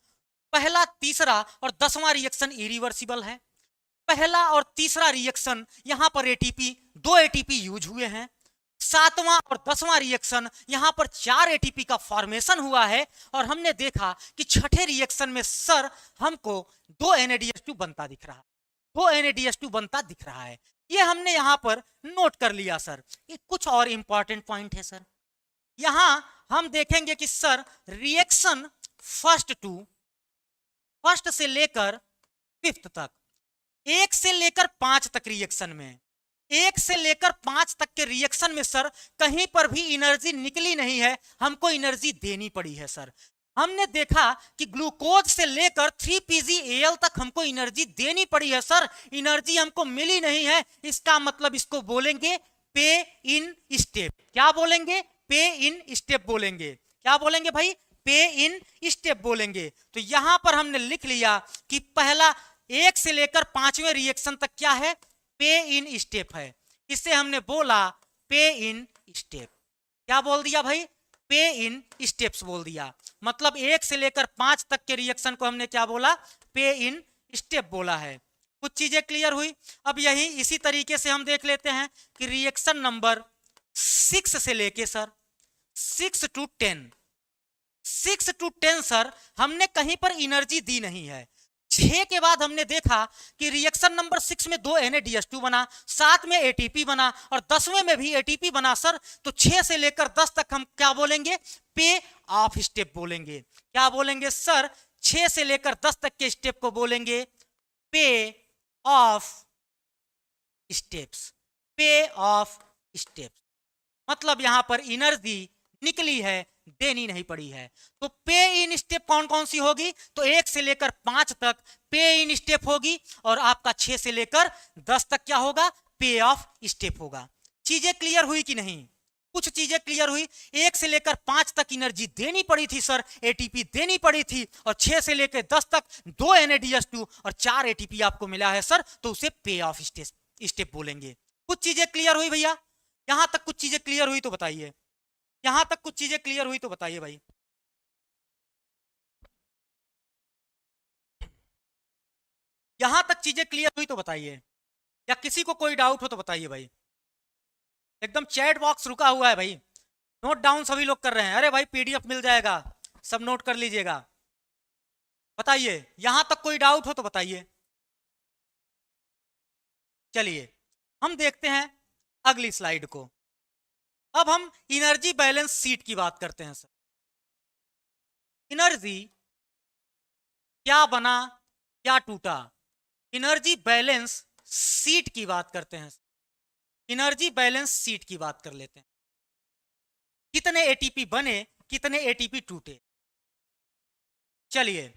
पहला, तीसरा और 10वां रिएक्शन इरिवर्सिबल है। पहला और तीसरा रिएक्शन यहां पर एटीपी, 2 एटीपी यूज हुए हैं। 7वां और 10वां रिएक्शन यहां पर 4 एटीपी का फॉर्मेशन हुआ है। और हमने देखा कि छठे रिएक्शन में सर हमको 2 NaDH2 बनता दिख रहा है, 2 NaDH2 बनता दिख रहा है। ये हमने यहां पर नोट कर लिया सर। ये कुछ और इंपॉर्टेंट पॉइंट है सर, यहां हम देखेंगे कि सर रिएक्शन फर्स्ट से लेकर 5th तक, 1 से लेकर 5 तक रिएक्शन में, 1 से लेकर 5 तक के रिएक्शन में सर कहीं पर भी एनर्जी निकली नहीं है, हमको एनर्जी देनी पड़ी है सर। हमने देखा कि ग्लूकोज से लेकर 3PgAl तक हमको एनर्जी देनी पड़ी है सर, एनर्जी हमको मिली नहीं है। इसका मतलब इसको बोलेंगे पे इन स्टेप। क्या बोलेंगे, पे इन स्टेप बोलेंगे। क्या बोलेंगे भाई, पे इन स्टेप बोलेंगे। तो यहां पर हमने लिख लिया कि पहला 1 से लेकर 5वें रिएक्शन तक क्या है, पे इन स्टेप है। इसे हमने बोला पे इन स्टेप। क्या बोल दिया भाई, पे इन स्टेप्स बोल दिया। मतलब 1 से लेकर 5 तक के रिएक्शन को हमने क्या बोला, पे इन स्टेप बोला है। कुछ चीजें क्लियर हुई। अब यही इसी तरीके से हम देख लेते हैं कि रिएक्शन नंबर 6 से लेके सर 6 to 10, 6 to 10 सर हमने कहीं पर एनर्जी दी नहीं है। 6 के बाद हमने देखा कि रिएक्शन नंबर 6 में 2 NaDH2 बना, 7 में एटीपी बना और 10वें में भी एटीपी बना सर। तो 6 से लेकर 10 तक हम क्या बोलेंगे, पे ऑफ स्टेप बोलेंगे। क्या बोलेंगे सर, 6 से लेकर 10 तक के स्टेप को बोलेंगे पे ऑफ स्टेप्स, पे ऑफ स्टेप्स। मतलब यहां पर एनर्जी निकली है, देनी नहीं पड़ी है। तो पे इन स्टेप कौन कौन सी होगी, तो 1 से लेकर 5 तक पे इन स्टेप होगी और आपका 6 से लेकर 10 तक क्या होगा, पे ऑफ स्टेप होगा। चीजें क्लियर हुई कि नहीं, कुछ चीजें क्लियर हुई। 1 से लेकर 5 तक एनर्जी देनी पड़ी थी सर, एटीपी देनी पड़ी थी। और 6 से लेकर 10 तक 2 NaDH2 और 4 एटीपी आपको मिला है सर, तो उसे पे ऑफ स्टेप बोलेंगे। कुछ चीजें क्लियर हुई भैया, यहां तक कुछ चीजें क्लियर हुई तो बताइए, यहां तक कुछ चीजें क्लियर हुई तो बताइए भाई। यहां तक चीजें क्लियर हुई तो बताइए, या किसी को कोई डाउट हो तो बताइए भाई। एकदम चैट बॉक्स रुका हुआ है भाई, नोट डाउन सभी लोग कर रहे हैं। अरे भाई PDF मिल जाएगा, सब नोट कर लीजिएगा। बताइए, यहां तक कोई डाउट हो तो बताइए। चलिए हम देखते हैं अगली स्लाइड को। अब हम एनर्जी बैलेंस शीट की बात करते हैं सर। एनर्जी क्या बना, क्या टूटा, एनर्जी बैलेंस शीट की बात करते हैं। एनर्जी बैलेंस शीट की बात कर लेते हैं। कितने एटीपी बने, कितने एटीपी टूटे। चलिए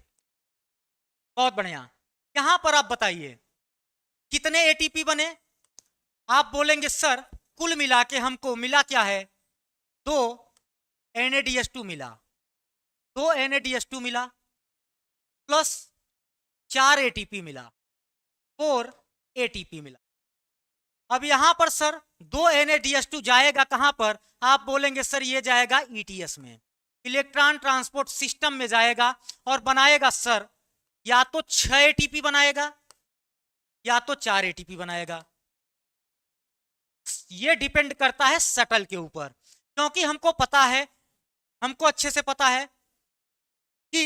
बहुत बढ़िया, यहां पर आप बताइए कितने एटीपी बने। आप बोलेंगे सर कुल मिला के हमको मिला क्या है, 2 NaDH2 मिला, 2 NaDH2 मिला प्लस 4 एटीपी मिला, 4 एटीपी मिला। अब यहां पर सर 2 NaDH2 जाएगा कहां पर, आप बोलेंगे सर ये जाएगा ETS में, इलेक्ट्रॉन ट्रांसपोर्ट सिस्टम में जाएगा और बनाएगा सर या तो 6 एटीपी बनाएगा या तो 4 एटीपी बनाएगा। ये डिपेंड करता है शटल के ऊपर, क्योंकि हमको पता है, हमको अच्छे से पता है कि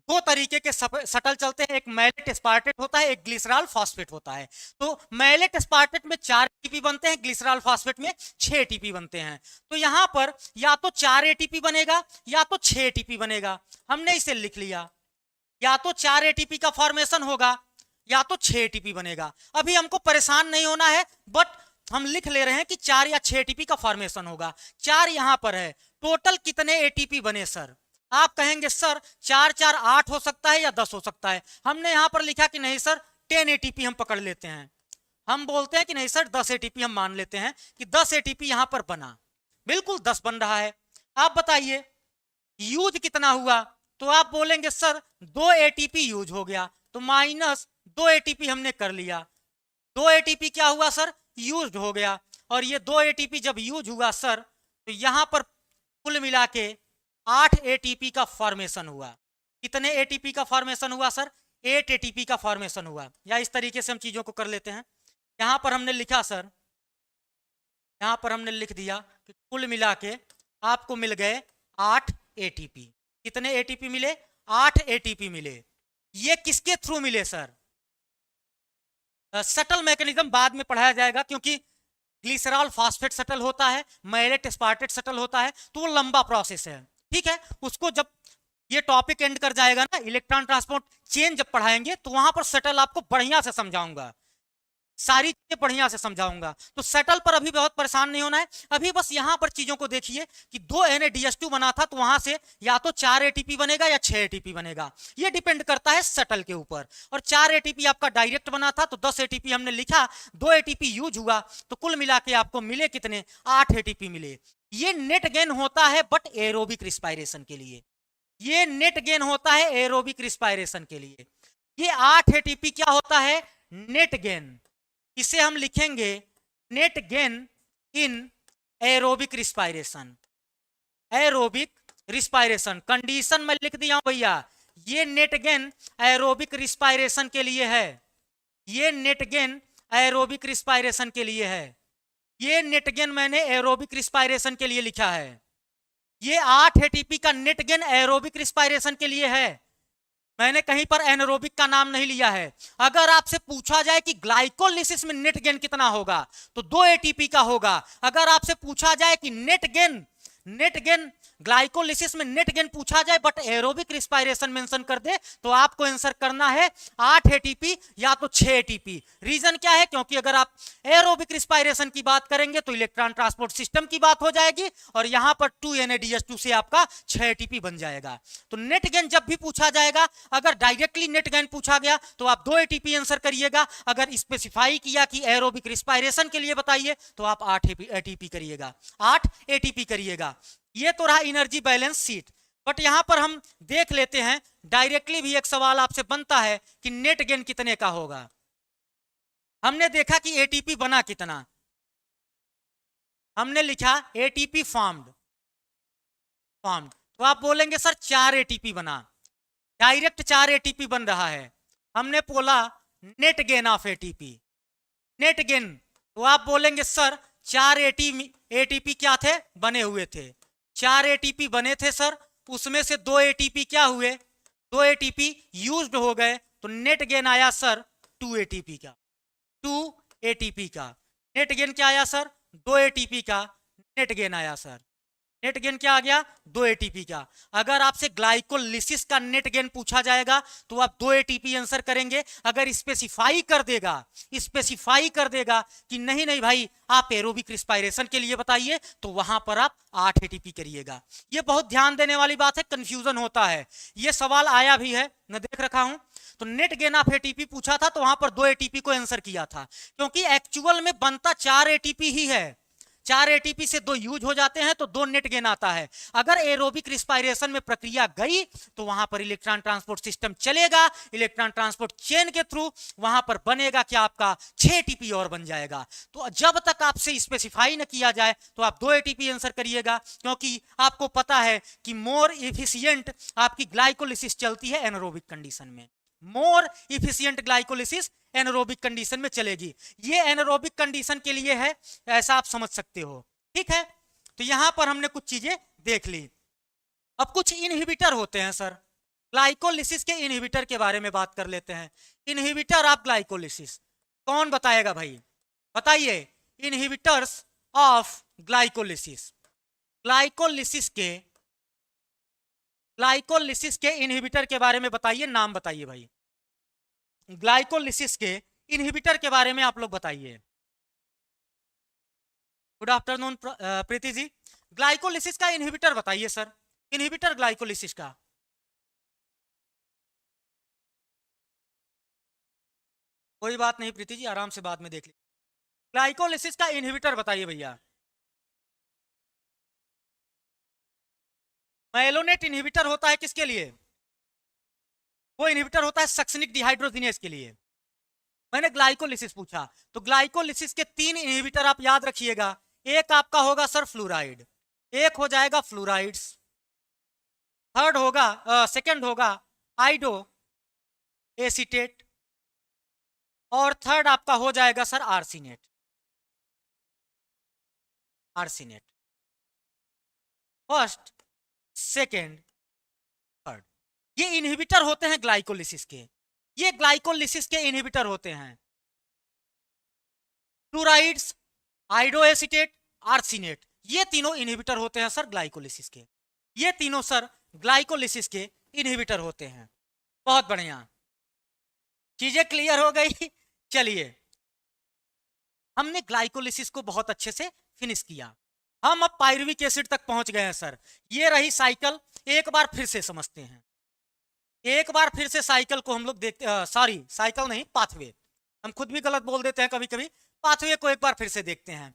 2 तरीके के शटल चलते हैं, एक मैलेट एस्पार्टेट होता है, एक ग्लिसरॉल फॉस्फेट होता है। तो मैलेट एस्पार्टेट में 4 एटीपी बनते हैं, ग्लिसरॉल फॉस्फेट में 6 एटीपी बनते हैं। तो यहां पर या तो 4 एटीपी बनेगा या तो 6 एटीपी बनेगा। हमने इसे लिख लिया, या तो 4 एटीपी का फॉर्मेशन होगा या तो 6 एटीपी बनेगा। अभी हमको परेशान नहीं होना है, बट हम लिख ले रहे हैं कि 4 या 6 एटीपी का फॉर्मेशन होगा। 4 यहां पर है, टोटल कितने एटीपी बने सर। आप कहेंगे सर 4 4 8 हो सकता है या 10 हो सकता है। हमने यहां पर लिखा कि नहीं सर 10 एटीपी हम पकड़ लेते हैं। हम बोलते हैं कि नहीं सर 10 एटीपी हम मान लेते हैं कि 10 एटीपी यहां पर बना, बिल्कुल 10 बन रहा है। आप बताइए यूज कितना हुआ, तो आप बोलेंगे सर 2 एटीपी यूज हो गया, तो माइनस 2 एटीपी हमने कर लिया। 2 एटीपी क्या हुआ सर, यूज हो गया। और ये 2 एटीपी जब यूज हुआ सर, तो यहां पर कुल मिला के 8 एटीपी का फॉर्मेशन हुआ। कितने एटीपी का फॉर्मेशन हुआ सर, 8 एटीपी का फॉर्मेशन हुआ। या इस तरीके से हम चीजों को कर लेते हैं। यहां पर हमने लिखा सर, यहां पर हमने लिख दिया कि कुल मिला के आपको मिल गए 8 एटीपी। कितने एटीपी मिले, 8 एटीपी मिले। ये किसके थ्रू मिले सर, शटल मैकेनिज्म बाद में पढ़ाया जाएगा, क्योंकि ग्लिसरॉल फॉस्फेट शटल होता है, मैलेट एस्पार्टेट शटल होता है, तो वो लंबा प्रोसेस है। ठीक है, उसको जब ये टॉपिक एंड कर जाएगा ना, इलेक्ट्रॉन ट्रांसपोर्ट चेन जब पढ़ाएंगे, तो वहां पर शटल आपको बढ़िया से समझाऊंगा, सारी चीजें बढ़िया से समझाऊंगा। तो सेटल पर अभी बहुत परेशान नहीं होना है। अभी बस यहां पर चीजों को देखिए कि 2 NaDH2 बना था, तो वहां से या तो 4 एटीपी बनेगा या 6 एटीपी बनेगा। ये डिपेंड करता है सेटल के ऊपर। और 4 एटीपी आपका डायरेक्ट बना था, तो 10 एटीपी हमने लिखा, 2 एटीपी यूज हुआ, तो कुल मिला के आपको मिले कितने, 8 एटीपी मिले। ये नेट गेन होता है बट एरोबिक रिस्पायरेशन के लिए, ये नेट गेन होता है एरोबिक रिस्पायरेशन के लिए। ये 8 एटीपी क्या होता है, नेट गेन। इसे हम लिखेंगे net gain in aerobic respiration. Aerobic respiration condition में लिख दिया हूं भैया, ये नेट गेन एरोबिक रिस्पायरेशन के लिए है, ये नेट गेन एरोबिक रिस्पायरेशन के लिए है। ये नेट गेन मैंने एरोबिक रिस्पायरेशन के लिए लिखा है। ये 8 एटीपी का नेट गेन एरोबिक रिस्पायरेशन के लिए है, मैंने कहीं पर एनारोबिक का नाम नहीं लिया है। अगर आपसे पूछा जाए कि ग्लाइकोलिसिस में नेट गेन कितना होगा, तो 2 एटीपी का होगा। अगर आपसे पूछा जाए कि नेट गेन ग्लाइकोलिसिस में नेट गेन पूछा जाए बट एरोबिक रिस्पायरेशन मेंशन कर दे, तो आपको आंसर करना है 8 एटीपी या तो 6 एटीपी। रीजन क्या है, क्योंकि अगर आप एरोबिक रिस्पायरेशन की बात करेंगे तो इलेक्ट्रॉन ट्रांसपोर्ट सिस्टम की बात हो जाएगी, और यहां पर 2 NaDH2 से आपका 6 एटीपी बन जाएगा। तो नेट गेन जब भी पूछा जाएगा, अगर डायरेक्टली नेट गेन पूछा गया तो आप 2 एटीपी आंसर करिएगा। अगर स्पेसिफाई किया कि एरोबिक रिस्पायरेशन के लिए बताइए, तो आप 8 एटीपी करिएगा, 8 एटीपी करिएगा। ये तो रहा एनर्जी बैलेंस शीट। बट यहां पर हम देख लेते हैं, डायरेक्टली भी एक सवाल आपसे बनता है कि नेट गेन कितने का होगा। हमने देखा कि एटीपी बना कितना, हमने लिखा एटीपी फॉर्म्ड, तो आप बोलेंगे सर 4 एटीपी बना, डायरेक्ट 4 एटीपी बन रहा है। हमने बोला net gain of ATP, net gain, तो आप बोलेंगे सर 4 एटीपी क्या थे, बने हुए थे, 4 एटीपी बने थे सर, उसमें से 2 एटीपी क्या हुए, 2 एटीपी यूज्ड हो गए तो नेट गेन आया सर 2 एटीपी का, 2 एटीपी का नेट गेन क्या आया सर, 2 एटीपी का नेट गेन आया सर। नेट गेन क्या आ गया, 2 एटीपी का। अगर आपसे ग्लाइकोलिसिस का नेट गेन पूछा जाएगा तो आप 2 एटीपी आंसर करेंगे। अगर स्पेसिफाई कर देगा कि नहीं नहीं भाई आप एरोबिक रिस्पायरेशन के लिए बताइए, तो वहां पर आप 8 एटीपी करिएगा। ये बहुत ध्यान देने वाली बात है, कंफ्यूजन होता है। ये सवाल आया भी है, मैं देख रखा हूं। तो नेट गेन ऑफ एटीपी पूछा था तो वहां पर 2 एटीपी को आंसर किया था, क्योंकि एक्चुअल में बनता 4 एटीपी ही है। 4 एटीपी से 2 यूज हो जाते हैं तो 2 नेट गेन आता है। अगर एरोबिक रिस्पायरेशन में प्रक्रिया गई तो वहां पर इलेक्ट्रॉन ट्रांसपोर्ट सिस्टम चलेगा, इलेक्ट्रॉन ट्रांसपोर्ट चेन के थ्रू वहां पर बनेगा क्या, आपका 6 एटीपी और बन जाएगा। तो जब तक आपसे स्पेसिफाई न किया जाए तो आप 2 एटीपी आंसर करिएगा, क्योंकि आपको पता है कि मोर इफिशियंट आपकी ग्लाइकोलिसिस चलती है एनारोबिक कंडीशन में। More efficient glycolysis anaerobic condition में चलेगी। ये एनारोबिक कंडीशन के लिए है, ऐसा आप समझ सकते हो। ठीक है, तो यहां पर हमने कुछ चीजें देख ली। अब कुछ इनहिबिटर होते हैं सर, ग्लाइकोलिसिस के इनहिबिटर के बारे में बात कर लेते हैं। इनहिबिटर ऑफ ग्लाइकोलिसिस कौन बताएगा भाई, बताइए। इनहिबिटर्स ऑफ ग्लाइकोलिसिस, ग्लाइकोलिसिस के इनहिबिटर के बारे में बताइए, नाम बताइए भाई। ग्लाइकोलिसिस के इनहिबिटर के बारे में आप लोग बताइए। Good afternoon Preeti ji, glycolysis का इनहिबिटर बताइए सर, इनहिबिटर ग्लाइकोलिसिस का। कोई बात नहीं प्रीति जी, आराम से बाद में देख लीजिए। ग्लाइकोलिसिस का इनहिबिटर बताइए भैया। माइलोनेट इनहिबिटर होता है किसके लिए, वो इनहिबिटर होता है सक्सिनिक डिहाइड्रोजिनेज के लिए। मैंने ग्लाइकोलिसिस पूछा तो ग्लाइकोलिसिस के 3 इनहिबिटर आप याद रखिएगा। एक आपका होगा सर फ्लोराइड, एक हो जाएगा फ्लोराइड्स, थर्ड होगा सेकंड होगा आइडो एसीटेट, और थर्ड आपका हो जाएगा सर आर्सिनेट। आर्सिनेट फर्स्ट सेकंड थर्ड, ये इनहिबिटर होते हैं ग्लाइकोलिसिस के। ये ग्लाइकोलिसिस के इनहिबिटर होते हैं, फ्लोराइड्स, आइडोएसिटेट, आर्सिनेट, ये तीनों इनहिबिटर होते हैं सर ग्लाइकोलिसिस के। ये तीनों सर ग्लाइकोलिसिस के इनहिबिटर होते हैं। बहुत बढ़िया, चीजें क्लियर हो गई। चलिए, हमने ग्लाइकोलिसिस को बहुत अच्छे से फिनिश किया। हम अब पायरुविक एसिड तक पहुंच गए हैं सर। ये रही साइकिल, एक बार फिर से समझते हैं। एक बार फिर से साइकिल को हम लोग देखते, सॉरी साइकिल नहीं, पाथवे। हम खुद भी गलत बोल देते हैं कभी कभी। पाथवे को एक बार फिर से देखते हैं।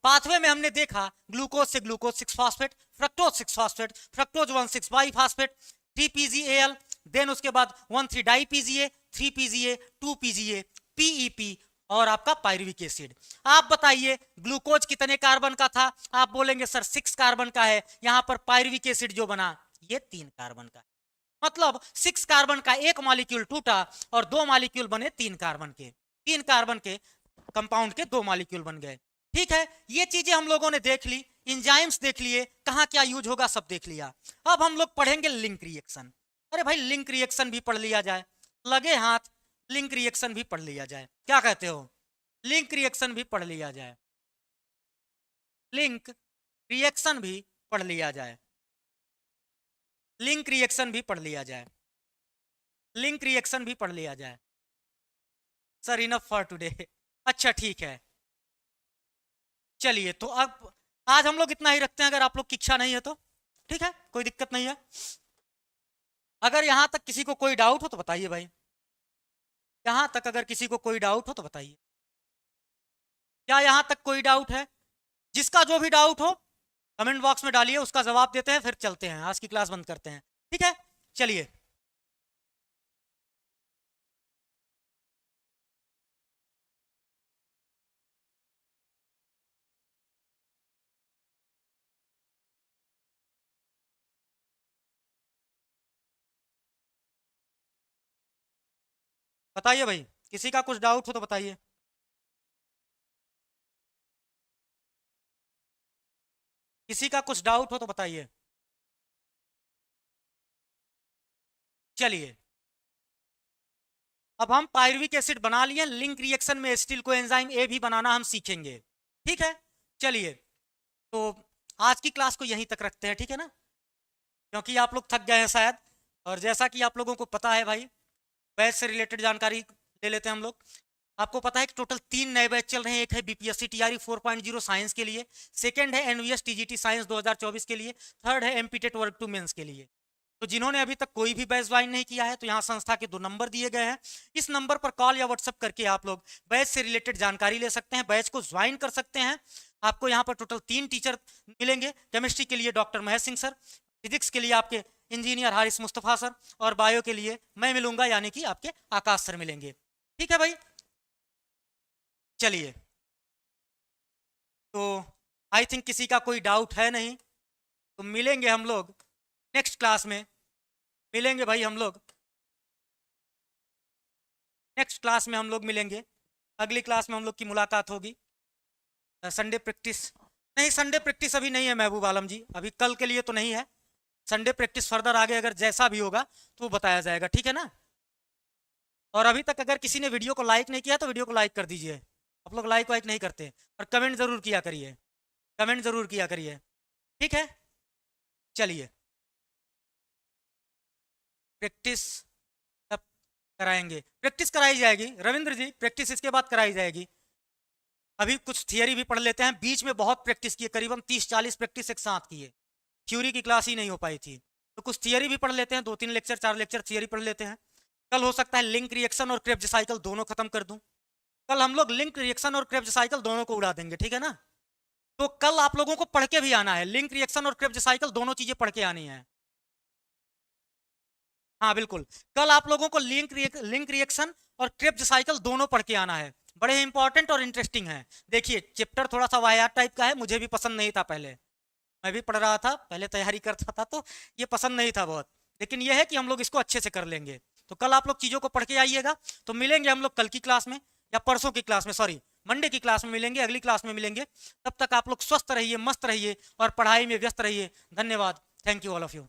पाथवे में हमने देखा ग्लूकोज से glucose 6 phosphate, fructose 6 phosphate, fructose 1 6 bi phosphate, 3 PGL, then उसके बाद 1 3 di PGA, 3 PGA, 2 PGA, PEP, और आपका पायरुविक एसिड। आप बताइए ग्लूकोज कितने कार्बन का था, आप बोलेंगे सर 6 कार्बन का है। यहां पर पायरुविक एसिड जो बना ये 3 कार्बन का, मतलब 6 कार्बन का एक मॉलिक्यूल टूटा और 2 मॉलिक्यूल बने 3 कार्बन के। 3 कार्बन के कंपाउंड के 2 मॉलिक्यूल बन गए। ठीक है, ये चीजें हम लोगों ने देख ली, इंजाइम्स देख लिए, कहां क्या यूज होगा सब देख लिया। अब हम लोग पढ़ेंगे लिंक रिएक्शन। अरे भाई लिंक रिएक्शन भी पढ़ लिया जाए, लगे हाथ लिंक रिएक्शन भी पढ़ लिया जाए, क्या कहते हो, लिंक रिएक्शन भी पढ़ लिया जाए, लिंक रिएक्शन भी पढ़ लिया जाए, लिंक रिएक्शन भी पढ़ लिया जाए, लिंक रिएक्शन भी पढ़ लिया जाए। सर इनफ फॉर टुडे, अच्छा ठीक है। चलिए तो अब आज हम लोग इतना ही रखते हैं, अगर आप लोग की इच्छा नहीं है तो ठीक है, कोई दिक्कत नहीं है। अगर यहां तक किसी को कोई डाउट हो तो बताइए भाई, यहां तक अगर किसी को कोई डाउट हो तो बताइए। क्या यहां तक कोई डाउट है, जिसका जो भी डाउट हो कमेंट बॉक्स में डालिए, उसका जवाब देते हैं, फिर चलते हैं, आज की क्लास बंद करते हैं। ठीक है, चलिए। बताइए भाई, किसी का कुछ डाउट हो तो बताइए। किसी का कुछ डाउट हो तो बताइए। चलिए, अब हम पायरुविक एसिड बना लिए, लिंक रिएक्शन में एसिटिल कोएंजाइम ए भी बनाना हम सीखेंगे। ठीक है, चलिए तो आज की क्लास को यहीं तक रखते हैं, ठीक है ना, क्योंकि आप लोग थक गए हैं शायद। और जैसा कि आप लोगों को पता है भाई, बैच से रिलेटेड जानकारी ले लेते हैं हम लोग। आपको पता है कि टोटल 3 नए बैच चल रहे हैं। एक है बीपीएससी टीआरई 4.0 साइंस के लिए, सेकंड है एनवीएस टीजीटी साइंस 2024 के लिए, थर्ड है एमपीटेट वर्क 2 मेंस के लिए। तो जिन्होंने अभी तक कोई भी बैच ज्वाइन नहीं किया है, तो यहाँ संस्था के 2 नंबर दिए गए हैं। इस नंबर पर कॉल या व्हाट्सअप करके आप लोग बैच से रिलेटेड जानकारी ले सकते हैं, बैच को ज्वाइन कर सकते हैं। आपको यहाँ पर टोटल 3 टीचर मिलेंगे। केमिस्ट्री के लिए doctor Mahesh Singh sir, physics के लिए आपके इंजीनियर हारिस मुस्तफा सर, और बायो के लिए मैं मिलूंगा, यानी कि आपके आकाश सर मिलेंगे। ठीक है भाई, चलिए तो आई थिंक किसी का कोई डाउट है नहीं, तो मिलेंगे हम लोग नेक्स्ट क्लास में। मिलेंगे भाई हम लोग नेक्स्ट क्लास में, हम लोग मिलेंगे। अगली क्लास में हम लोग की मुलाकात होगी। संडे प्रैक्टिस नहीं, संडे प्रैक्टिस अभी नहीं है महबूब आलम जी, अभी कल के लिए तो नहीं है। संडे प्रैक्टिस फर्दर आगे अगर जैसा भी होगा तो वो बताया जाएगा, ठीक है ना। और अभी तक अगर किसी ने वीडियो को लाइक नहीं किया तो वीडियो को लाइक कर दीजिए। आप लोग लाइक वाइक नहीं करते, और कमेंट जरूर किया करिए, कमेंट जरूर किया करिए, ठीक है। चलिए, प्रैक्टिस तब कराएंगे, प्रैक्टिस कराई जाएगी रविंद्र जी, प्रैक्टिस इसके बाद कराई जाएगी। अभी कुछ थियरी भी पढ़ लेते हैं, बीच में बहुत प्रैक्टिस की है, करीबन 30-40 प्रैक्टिस एक साथ की है, थ्योरी की क्लास ही नहीं हो पाई थी। तो कुछ थियरी भी पढ़ लेते हैं, 2-3 लेक्चर 4 लेक्चर थियरी पढ़ लेते हैं। कल हो सकता है लिंक रिएक्शन और क्रेब्स साइकिल दोनों खत्म कर दूं। कल हम लोग लिंक रिएक्शन और क्रेब्स साइकिल दोनों को उड़ा देंगे, ठीक है ना। तो कल आप लोगों को पढ़ के भी आना है, लिंक रिएक्शन और क्रेब्स साइकिल दोनों चीजें पढ़ के आनी है। हाँ बिल्कुल, कल आप लोगों को लिंक रिएक्शन और क्रेब्स साइकिल दोनों पढ़ के आना है। बड़े ही इंपॉर्टेंट और इंटरेस्टिंग है। देखिए चैप्टर थोड़ा सा वाहियात टाइप का है, मुझे भी पसंद नहीं था पहले, मैं भी पढ़ रहा था पहले, तैयारी करता था तो ये पसंद नहीं था बहुत, लेकिन ये है कि हम लोग इसको अच्छे से कर लेंगे। तो कल आप लोग चीज़ों को पढ़ के आइएगा। तो मिलेंगे हम लोग कल की क्लास में, या परसों की क्लास में, सॉरी मंडे की क्लास में मिलेंगे, अगली क्लास में मिलेंगे। तब तक आप लोग स्वस्थ रहिए, मस्त रहिए और पढ़ाई में व्यस्त रहिए। धन्यवाद, thank you all of you.